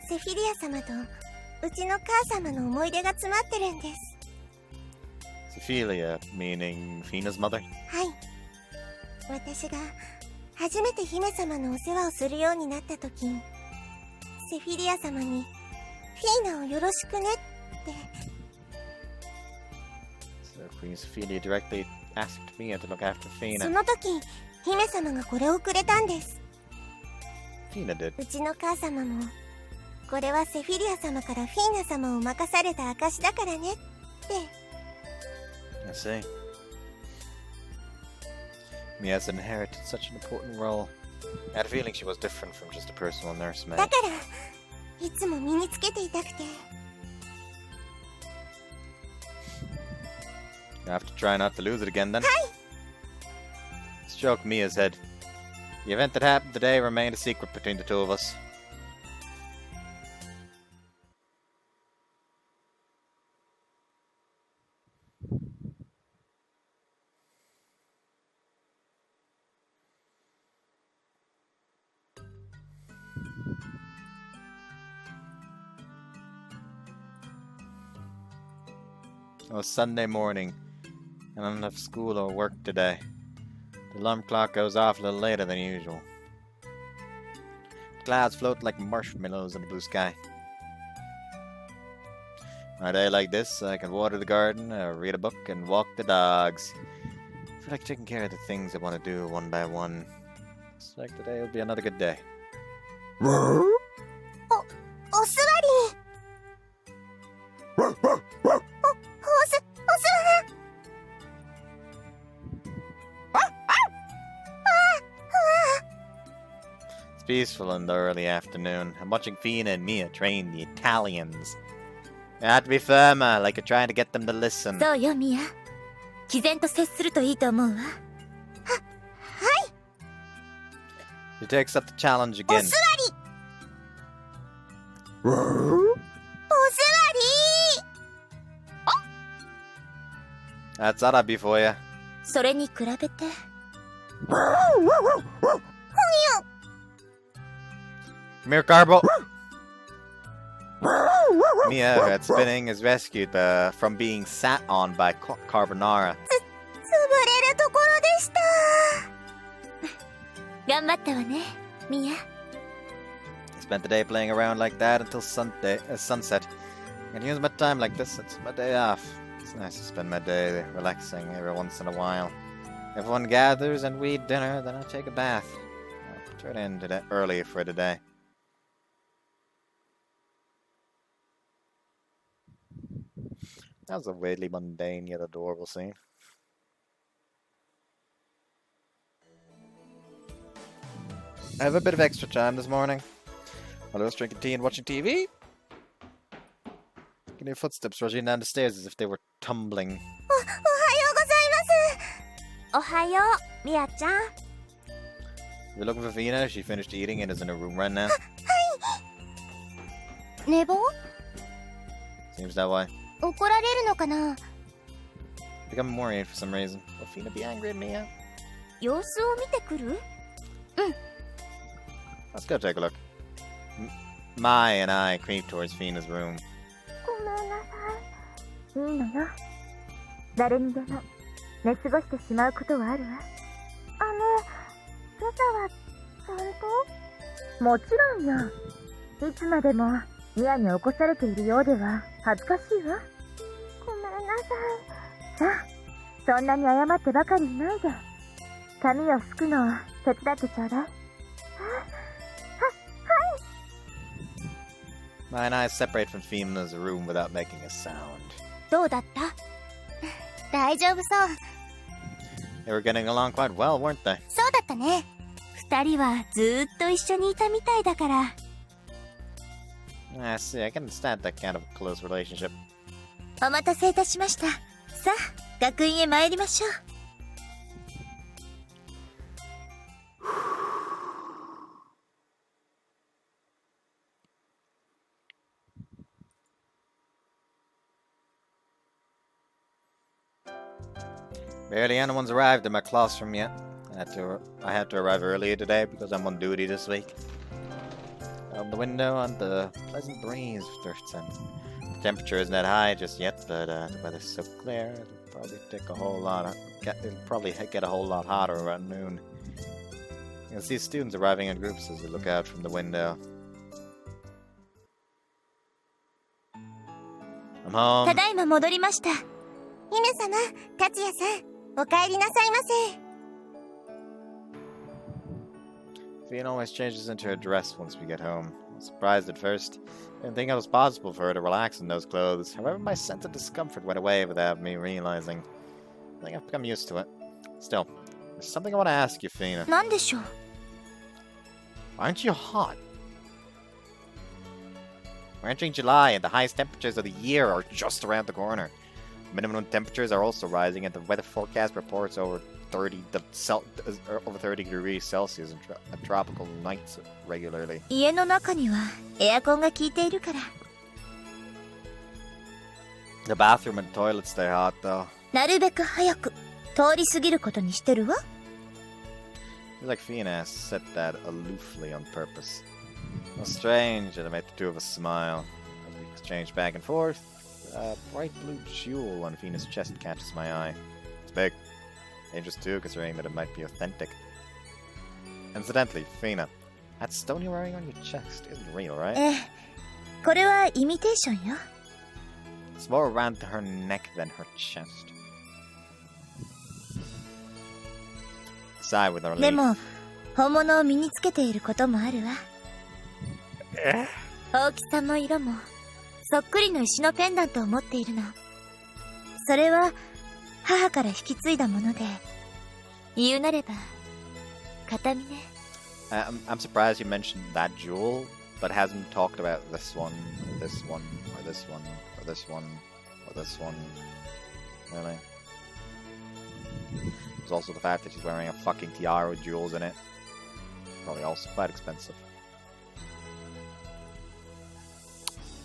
セフィリア様とうちの母様の思い出が詰まってるんです。 Sephilia, meaning Fina's mother? はい。私が初めて姫様のお世話をするようになった時、セフィリア様にフィーナをよろしくねって。 So Queen Sephilia directly asked Mia to look after そ Fina. の時、姫様がこれをくれたんです。 Fina did. うちの母様も、これはセフィリア様からフィーナ様を任された証だからねって。 I see. Mia's inherited such an important role. I had a feeling she was different from just a personal nursemaid. だから、いつも身につけていたくて。 You have to try not to lose it again then. Stroke Mia's head. The event that happened today remained a secret between the two of us. It was Sunday morning, and I don't have school or work today. The alarm clock goes off a little later than usual. Clouds float like marshmallows in the blue sky. On a day like this, I can water the garden, read a book, and walk the dogs. I feel like taking care of the things I want to do one by one. Looks like today will be another good day. お座り。It's peaceful in the early afternoon. I'm watching Fina and Mia train the Italians. You have to be firmer, like you're trying to get them to listen. そうよ、ミア。毅然と接するといいと思うわ。She takes up the challenge お again. 座り。お座り。 That's Arabi for you. それに比べて。 Come here, Carbo. Mia, who had spinning, is rescued from being sat on by Carbonara. 潰れるところでした。頑張ったわね、ミア。 I spent the day playing around like that until sunset. I can use my time like this. It's my day off. It's nice to spend my day relaxing every once in a while. Everyone gathers and we eat dinner, then I take a bath. I'll turn in today, early for today. That was a weirdly mundane yet adorable scene. I have a bit of extra time this morning. While I was drinking tea and watching TV, I can hear footsteps rushing down the stairs as if they were tumbling. おはようございます。おはよう、ミアちゃん。 We're looking for Vina. She finished eating and is in her room right now. 寝坊？ Seems that way. 怒られるのかな？ Becoming worried for some reason. Will Vina be angry at Mia? 様子を見てくる？ Let's go take a look. Mai and I creep towards Fina's room. ごめんなさい。いいのよ。誰にでも寝過ごしてしまうことはあるわ。今朝はちゃんと？もちろんよ。いつまでもミアに起こされているようでは恥ずかしいわ。さあ、そんなに謝ってばかりいないで。髪を拭くのを手伝ってちょうだい。My eyes separate from Fina's room without making a sound. どうだった？大丈夫そう。They were getting along quite well, weren't they? そうだったね。二人はずーっと一緒にいたみたいだから。I see, I can understand that kind of close relationship. お待たせいたしました。さあ、学院へ参りましょう。Barely anyone's arrived in my classroom yet. I had to arrive earlier today because I'm on duty this week. Out the window and the pleasant breeze drifts in. The temperature isn't that high just yet, but the weather's so clear it'll probably take a whole lot. It'll probably get a whole lot hotter around noon. You can see students arriving in groups as they look out from the window. I'm home. ただいま戻りました。姫様、達也さん、お帰りなさいませ。Fina always changes into her dress once we get home. I was surprised at first. Didn't think it was possible for her to relax in those clothes. However, my sense of discomfort went away without me realizing. I think I've become used to it. Still, there's something I want to ask you, Fina. なんでしょう？ Aren't you hot? We're entering July, and the highest temperatures of the year are just around the corner. Minimum temperatures are also rising, and the weather forecast reports over 30 degrees Celsius and tropical nights regularly. 家の中にはエアコンが効いているから。The bathroom and toilet stay hot, though. なるべく早く通り過ぎることにしてるわ。I feel like Fina has said that aloofly on purpose. How strange that it made the two of us smile. As we exchange back and forth, a bright blue jewel on Fina's chest catches my eye. It's big. Dangerous too, considering that it might be authentic. Incidentally, Fina, that stone you're wearing on your chest isn't real, right? ええ、これはイミテーションよ。 It's more around her neck than her chest. Sigh with relief. でも、本物を身につけていることもあるわ。大きさも色も、そっくりの石のペンダントを持っているの。それは、母から引き継いだもので、言うなれば、形見ね。I'm surprised you mentioned that jewel, but hasn't talked about this one, or this one, or this one, or this one, or this one. Really? There's also the fact that she's wearing a fucking tiara with jewels in it. Probably also quite expensive.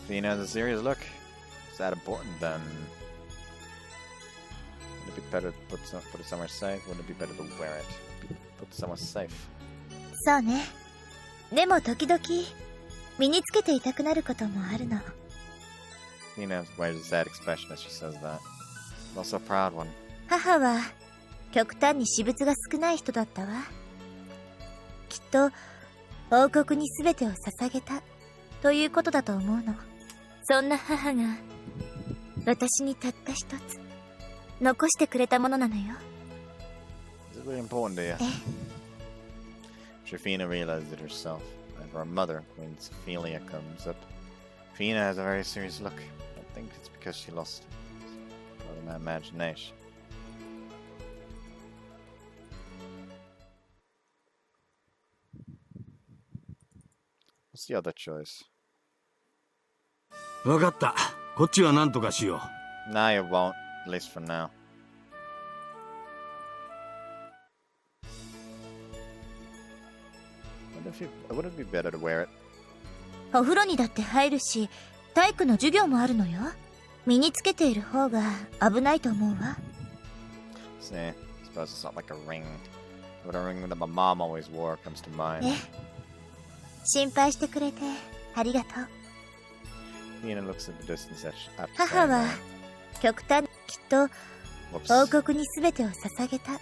Fina has a serious look. Is that important then? Would it be better to put it somewhere safe? Wouldn't it be better to wear it? Put it somewhere safe. そうね。でも時々、身につけていたくなることもあるの。Fina wears a sad expression as she says that. But also a proud one. 母は、極端に私物が少ない人だったわ。きっと、王国に全てを捧げた、ということだと思うの。そんな母が、私にたった一つ、残してくれたものなのよ。Is it really important to you? ええ。Fina realizes it herself. Whenever her mother, Queen Ophelia, comes up, Fina has a very serious look. I think it's because she lost part of my imagination. What's the other choice? わかった。こっちは何とかしよう。Nah, you won't. At least for now. Would it be better to wear it? お風呂にだって入るし、体育の授業もあるのよ。身につけている方が危ないと思うわ。See, I suppose it's not like a ring. But a ring that my mom always wore comes to mind. え、心配してくれてありがとう。Fina looks at the distance after 母 saying は that. 極端にきっと Whoops. 王国に全てを捧げた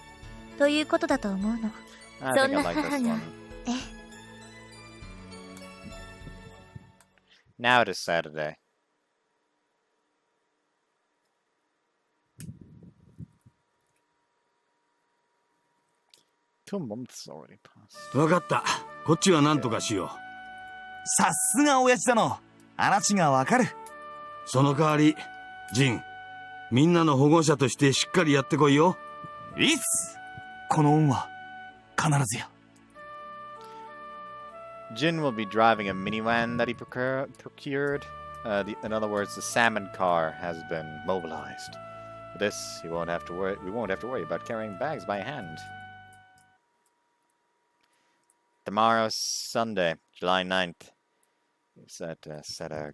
ということだと思うの。 I そ think んな I like 母 this が one. え、 Now it is Saturday. 2 months already passed. わかった。こっちは何とかしよう。さすが親父殿。話がわかる。その代わり、ジン、みんなの保護者としてしっかりやってこいよ。いいっす。この恩は必ずや。Jin will be driving a minivan that he procured. In other words, the salmon car has been mobilized. For this, we won't have to worry about carrying bags by hand. Tomorrow's Sunday, July 9th. We've set a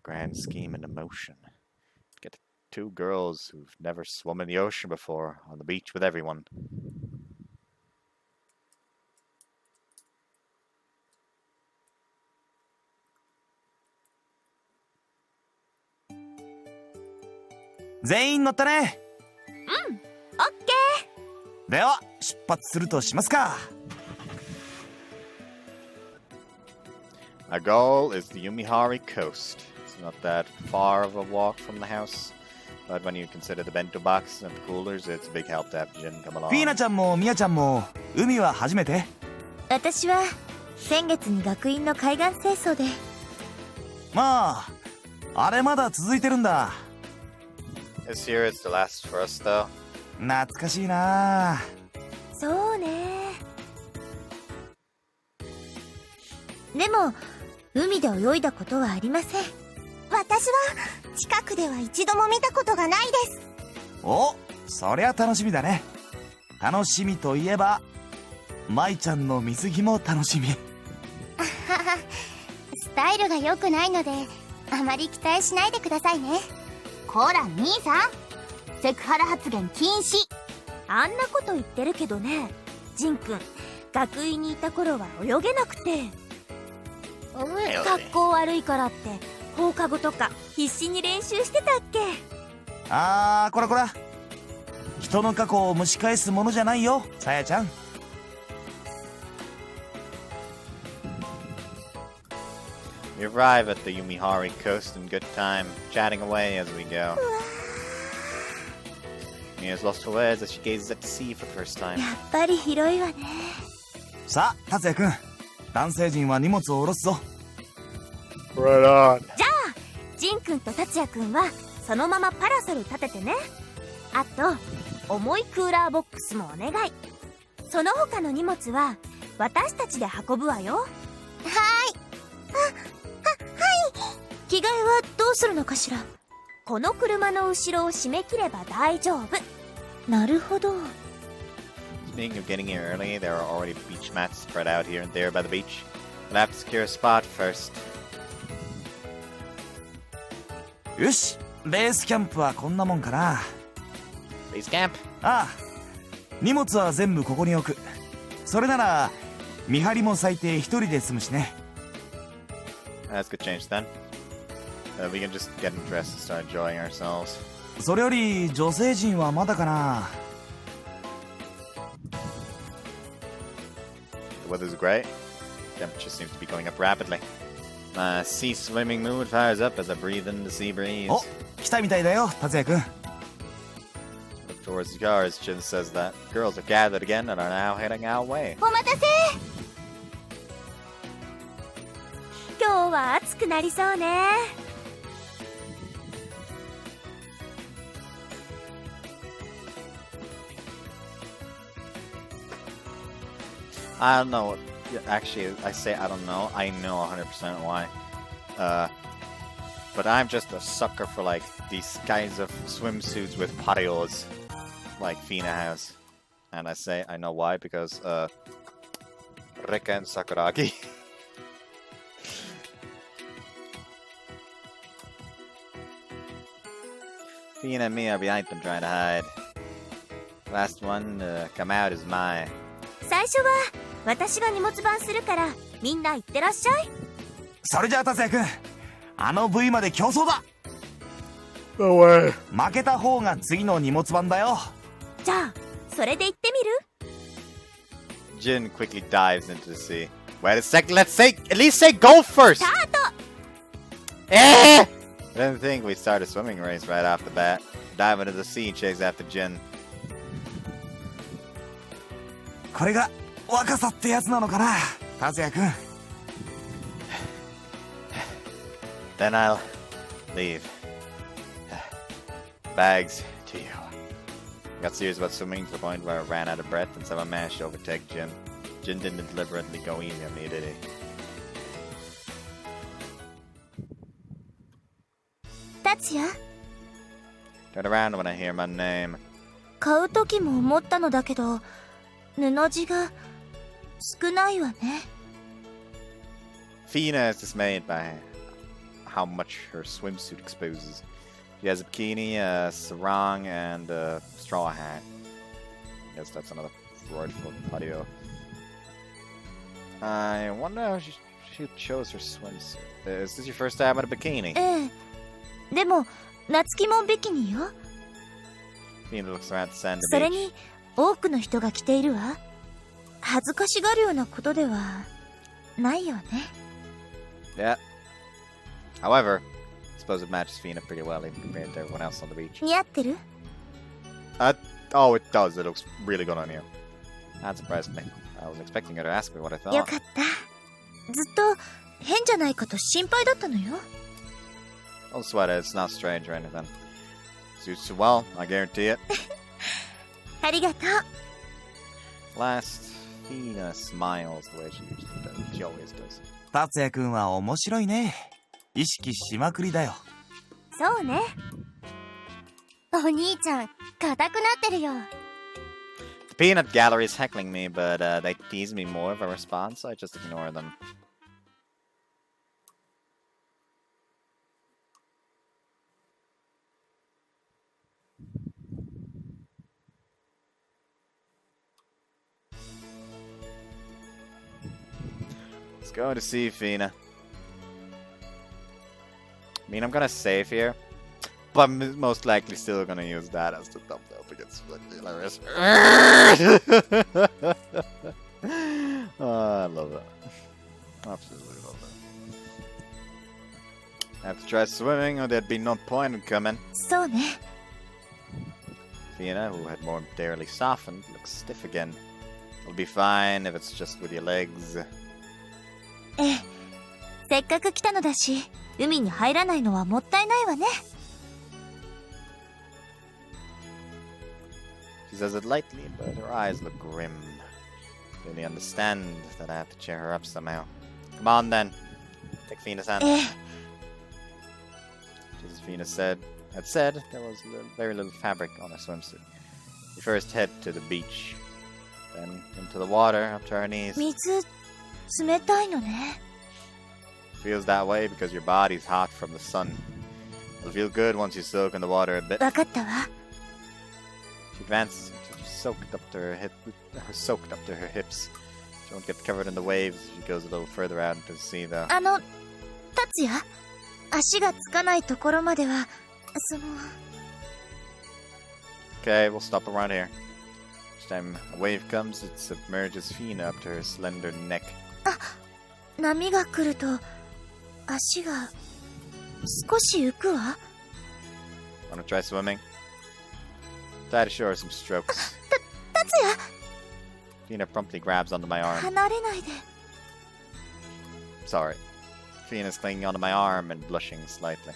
grand scheme into motion. Get 2 girls who've never swum in the ocean before on the beach with everyone.「全員乗ったね。オッケー。では出発するとしますか。Our goal is the Yumihari coast. It's not that far of a walk from the house, but when you consider the bento box and the coolers, it's a big help to have Jin come along. フィーナちゃんもミヤちゃんも海は初めて？私は先月に学院の海岸清掃で。まあ、あれまだ続いてるんだ。This year is the last for us, though. 懐かしいな。そうね。でも海で泳いだことはありません。私は近くでは一度も見たことがないです。お、そりゃ楽しみだね。楽しみといえば舞ちゃんの水着も楽しみ。スタイルが良くないのであまり期待しないでくださいね。こら兄さん、セクハラ発言禁止。あんなこと言ってるけどね、ジンくん学院にいた頃は泳げなくて。格好悪いからって放課後とか必死に練習してたっけ。こらこら、人の過去を蒸し返すものじゃないよ、さやちゃん。We arrive at the Yumihari coast in good time, chatting away as we go. Mia's lost for words as she gazes at the sea for the first time. やっぱり広いわね。さあ達也くん、男性陣は荷物を下ろすぞ。 Right on. じゃあジンくんと達也くんはそのままパラソル立ててね。あと重いクーラーボックスもお願い。その他の荷物は私たちで運ぶわよ。はい。着替えはどうするのかしら。この車の後ろを締め切れば大丈夫。なるほど。 Speaking of getting here early, there are already beach mats spread out here and there by the beach. We'll have to secure a spot first. よし、ベースキャンプはこんなもんかな。 Base camp. ああ、荷物は全部ここに置く。それなら見張りも最低一人で済むしね。 That's good change then. We can just get dressed and start enjoying ourselves. それより女性陣はまだかな。 The weather's great. Temperature seems to be going up rapidly. My sea swimming mood fires up as I breathe in the sea breeze. お、来たみたいだよ、達也くん。 Look towards the car as Jin says that. Girls are gathered again and are now heading our way. お待たせ。今日は暑くなりそうね。I don't know. Actually, I say I don't know. I know 100% why. But I'm just a sucker for like these kinds of swimsuits with patios, like Fina has. And I say I know why because Rika and Sakuragi. Fina and me are behind them trying to hide. Last one to come out is mine. 最初は私が荷物番するからみんな行ってらっしゃい。それじゃあ達也くん、あの部位まで競争だ。 No way. 負けた方が次の荷物番だよ。じゃあそれで行ってみる？ Jin quickly dives into the sea. Wait a second, at least say go first! スタート。I didn't think we'd start a swimming race right off the bat. Dive into the sea, chase after Jin. これが若さってやつなのかな、達也くん。Then I'll leave. Bags to you. I got serious about swimming to the point where I ran out of breath and someone managed to overtake Jin. Jin didn't deliberately go easy on me, did he? Tatsuya? Turn around when I hear my name. 買う時も思ったのだけど、布地が少ないわね。Fina is dismayed by how much her swimsuit exposes. She has a bikini, a sarong, and a straw hat. I guess that's another word for patio. I wonder how she chose her swimsuit. Is this your first time in a bikini? ええ。でも、夏希もビキニよ。Fina looks around the sand それ beach. に、多くの人が着ているわ。恥ずかしがるようなことではないよね。Yeah. However, I suppose it matches Fina pretty well even compared to everyone else on the beach. 似合ってる？ Oh, it does. It looks really good on you. That surprised me. I was expecting her to ask me what I よ thought. かった。ずっと変じゃないかと心配だったのよ。Don't sweat it. It's not strange or anything. Suits you well, I guarantee it. ありがとう。 Last, Fina smiles the way she usually does. She always does. 達也くんは面白いね。意識しまくりだよ。そうね。お兄ちゃん、硬くなってるよ。The peanut gallery is heckling me, but they tease me more if I respond, so I just ignore them. Let's go to see Fina. I mean, I'm gonna save here, but I'm most likely still gonna use that as the thumbnail because it's fucking hilarious. Oh, I love that. Absolutely love that. I have to try swimming or there'd be no point in coming. そうね。 Fina, who had momentarily softened, looks stiff again. It'll be fine if it's just with your legs. ええ。せっかく来たのだし、海に入らないのはもったいないわね。She says it lightly, but her eyes look grim. Clearly understand that I have to cheer her up somehow. Come on then. Take Fina's hand. ええ。 Just as Fina had said, there was very little fabric on her swimsuit. We first head to the beach, then into the water up to our knees. 水、冷たいのね。 Feels that way because your body's hot from the sun. It'll feel good once you soak in the water a bit. わかったわ。 She advances until she's soaked up to her hips. She won't get covered in the waves as she goes a little further out into the sea, though. 達也、足がつかないところまでは、Okay, we'll stop around here. Each time a wave comes, it submerges Fina up to her slender neck. 波が来ると、足が少し浮くわ。Wanna try swimming? Try to show her some strokes. 達也、 Fina promptly grabs onto my arm. 離れないで。 Sorry. Fina's clinging onto my arm and blushing slightly.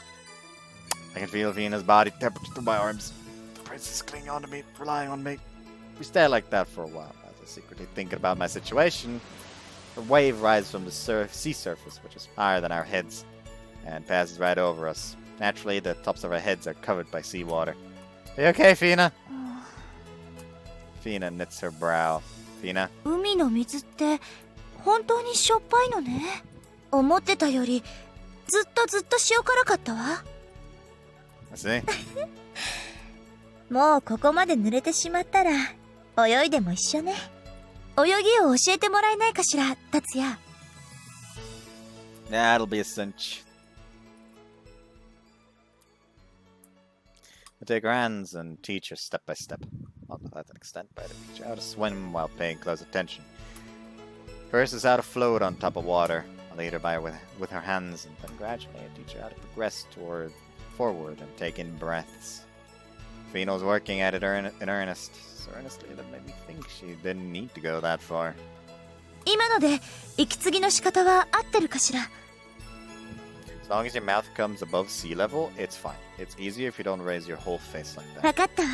I can feel Fina's body temperature through my arms. The princess is clinging onto me, relying on me. We stay like that for a while, as I secretly thinking about my situation. A wave rises from the sea surface, which is higher than our heads, and passes right over us. Naturally, the tops of our heads are covered by seawater. Are you okay, Fina? Fina knits her brow. Fina? 海の水って本当にしょっぱいのね。思ってたよりずっと塩辛かったわ。I see. もうここまで濡れてしまったら泳いでも一緒ね。泳ぎを教えてもらえないかしら、達也。That'll be a cinch. I take her hands and teach her step by step. Not to that extent, but I teach her how to swim while paying close attention. First is how to float on top of water. I lead her by with her hands, and then gradually I teach her how to progress forward and take in breaths. Fina was working at it in earnest, so earnestly that made me think she didn't need to go that far. 今ので息継ぎの仕方は合ってるかしら？ As long as your mouth comes above sea level, it's fine. It's easier if you don't raise your whole face like that. わかったわ。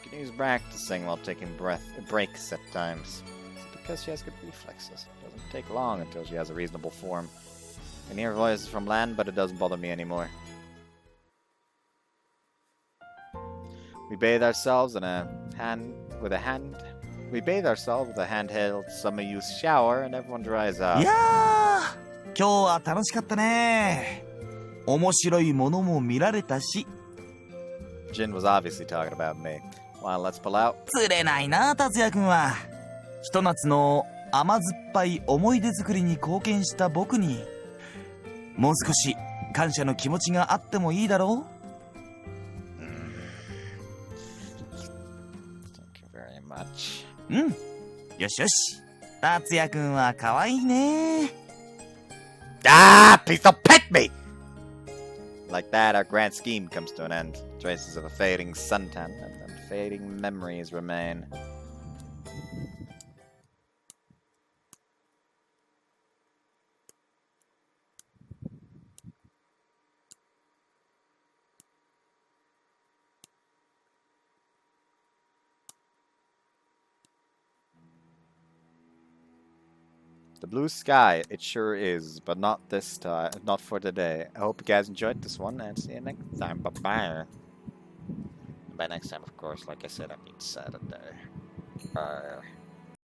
You can use practicing while taking breaks at times. It's because she has good reflexes. It doesn't take long until she has a reasonable form. I can hear voices from land, but it doesn't bother me anymore. We bathe ourselves with a handheld summer-use shower, and everyone dries い out. やー、今日は楽しかったね。面白いものも見られたし。 Jin was obviously talking about me. Well, let's pull out. 釣れないな、達也くんは。ひと夏の甘酸っぱい思い出作りに貢献した僕に、もう少し感謝の気持ちがあってもいいだろう？ Thank you very much. うん。よしよし。達也くんは可愛いね。 Ah! Please don't pet me! Like that, our grand scheme comes to an end. Traces of a fading suntan and fading memories remain. The blue sky, it sure is, but not this time, not for today. I hope you guys enjoyed this one, and see you next time. Bye-bye. By next time, of course, like I said, I mean Saturday. Bye.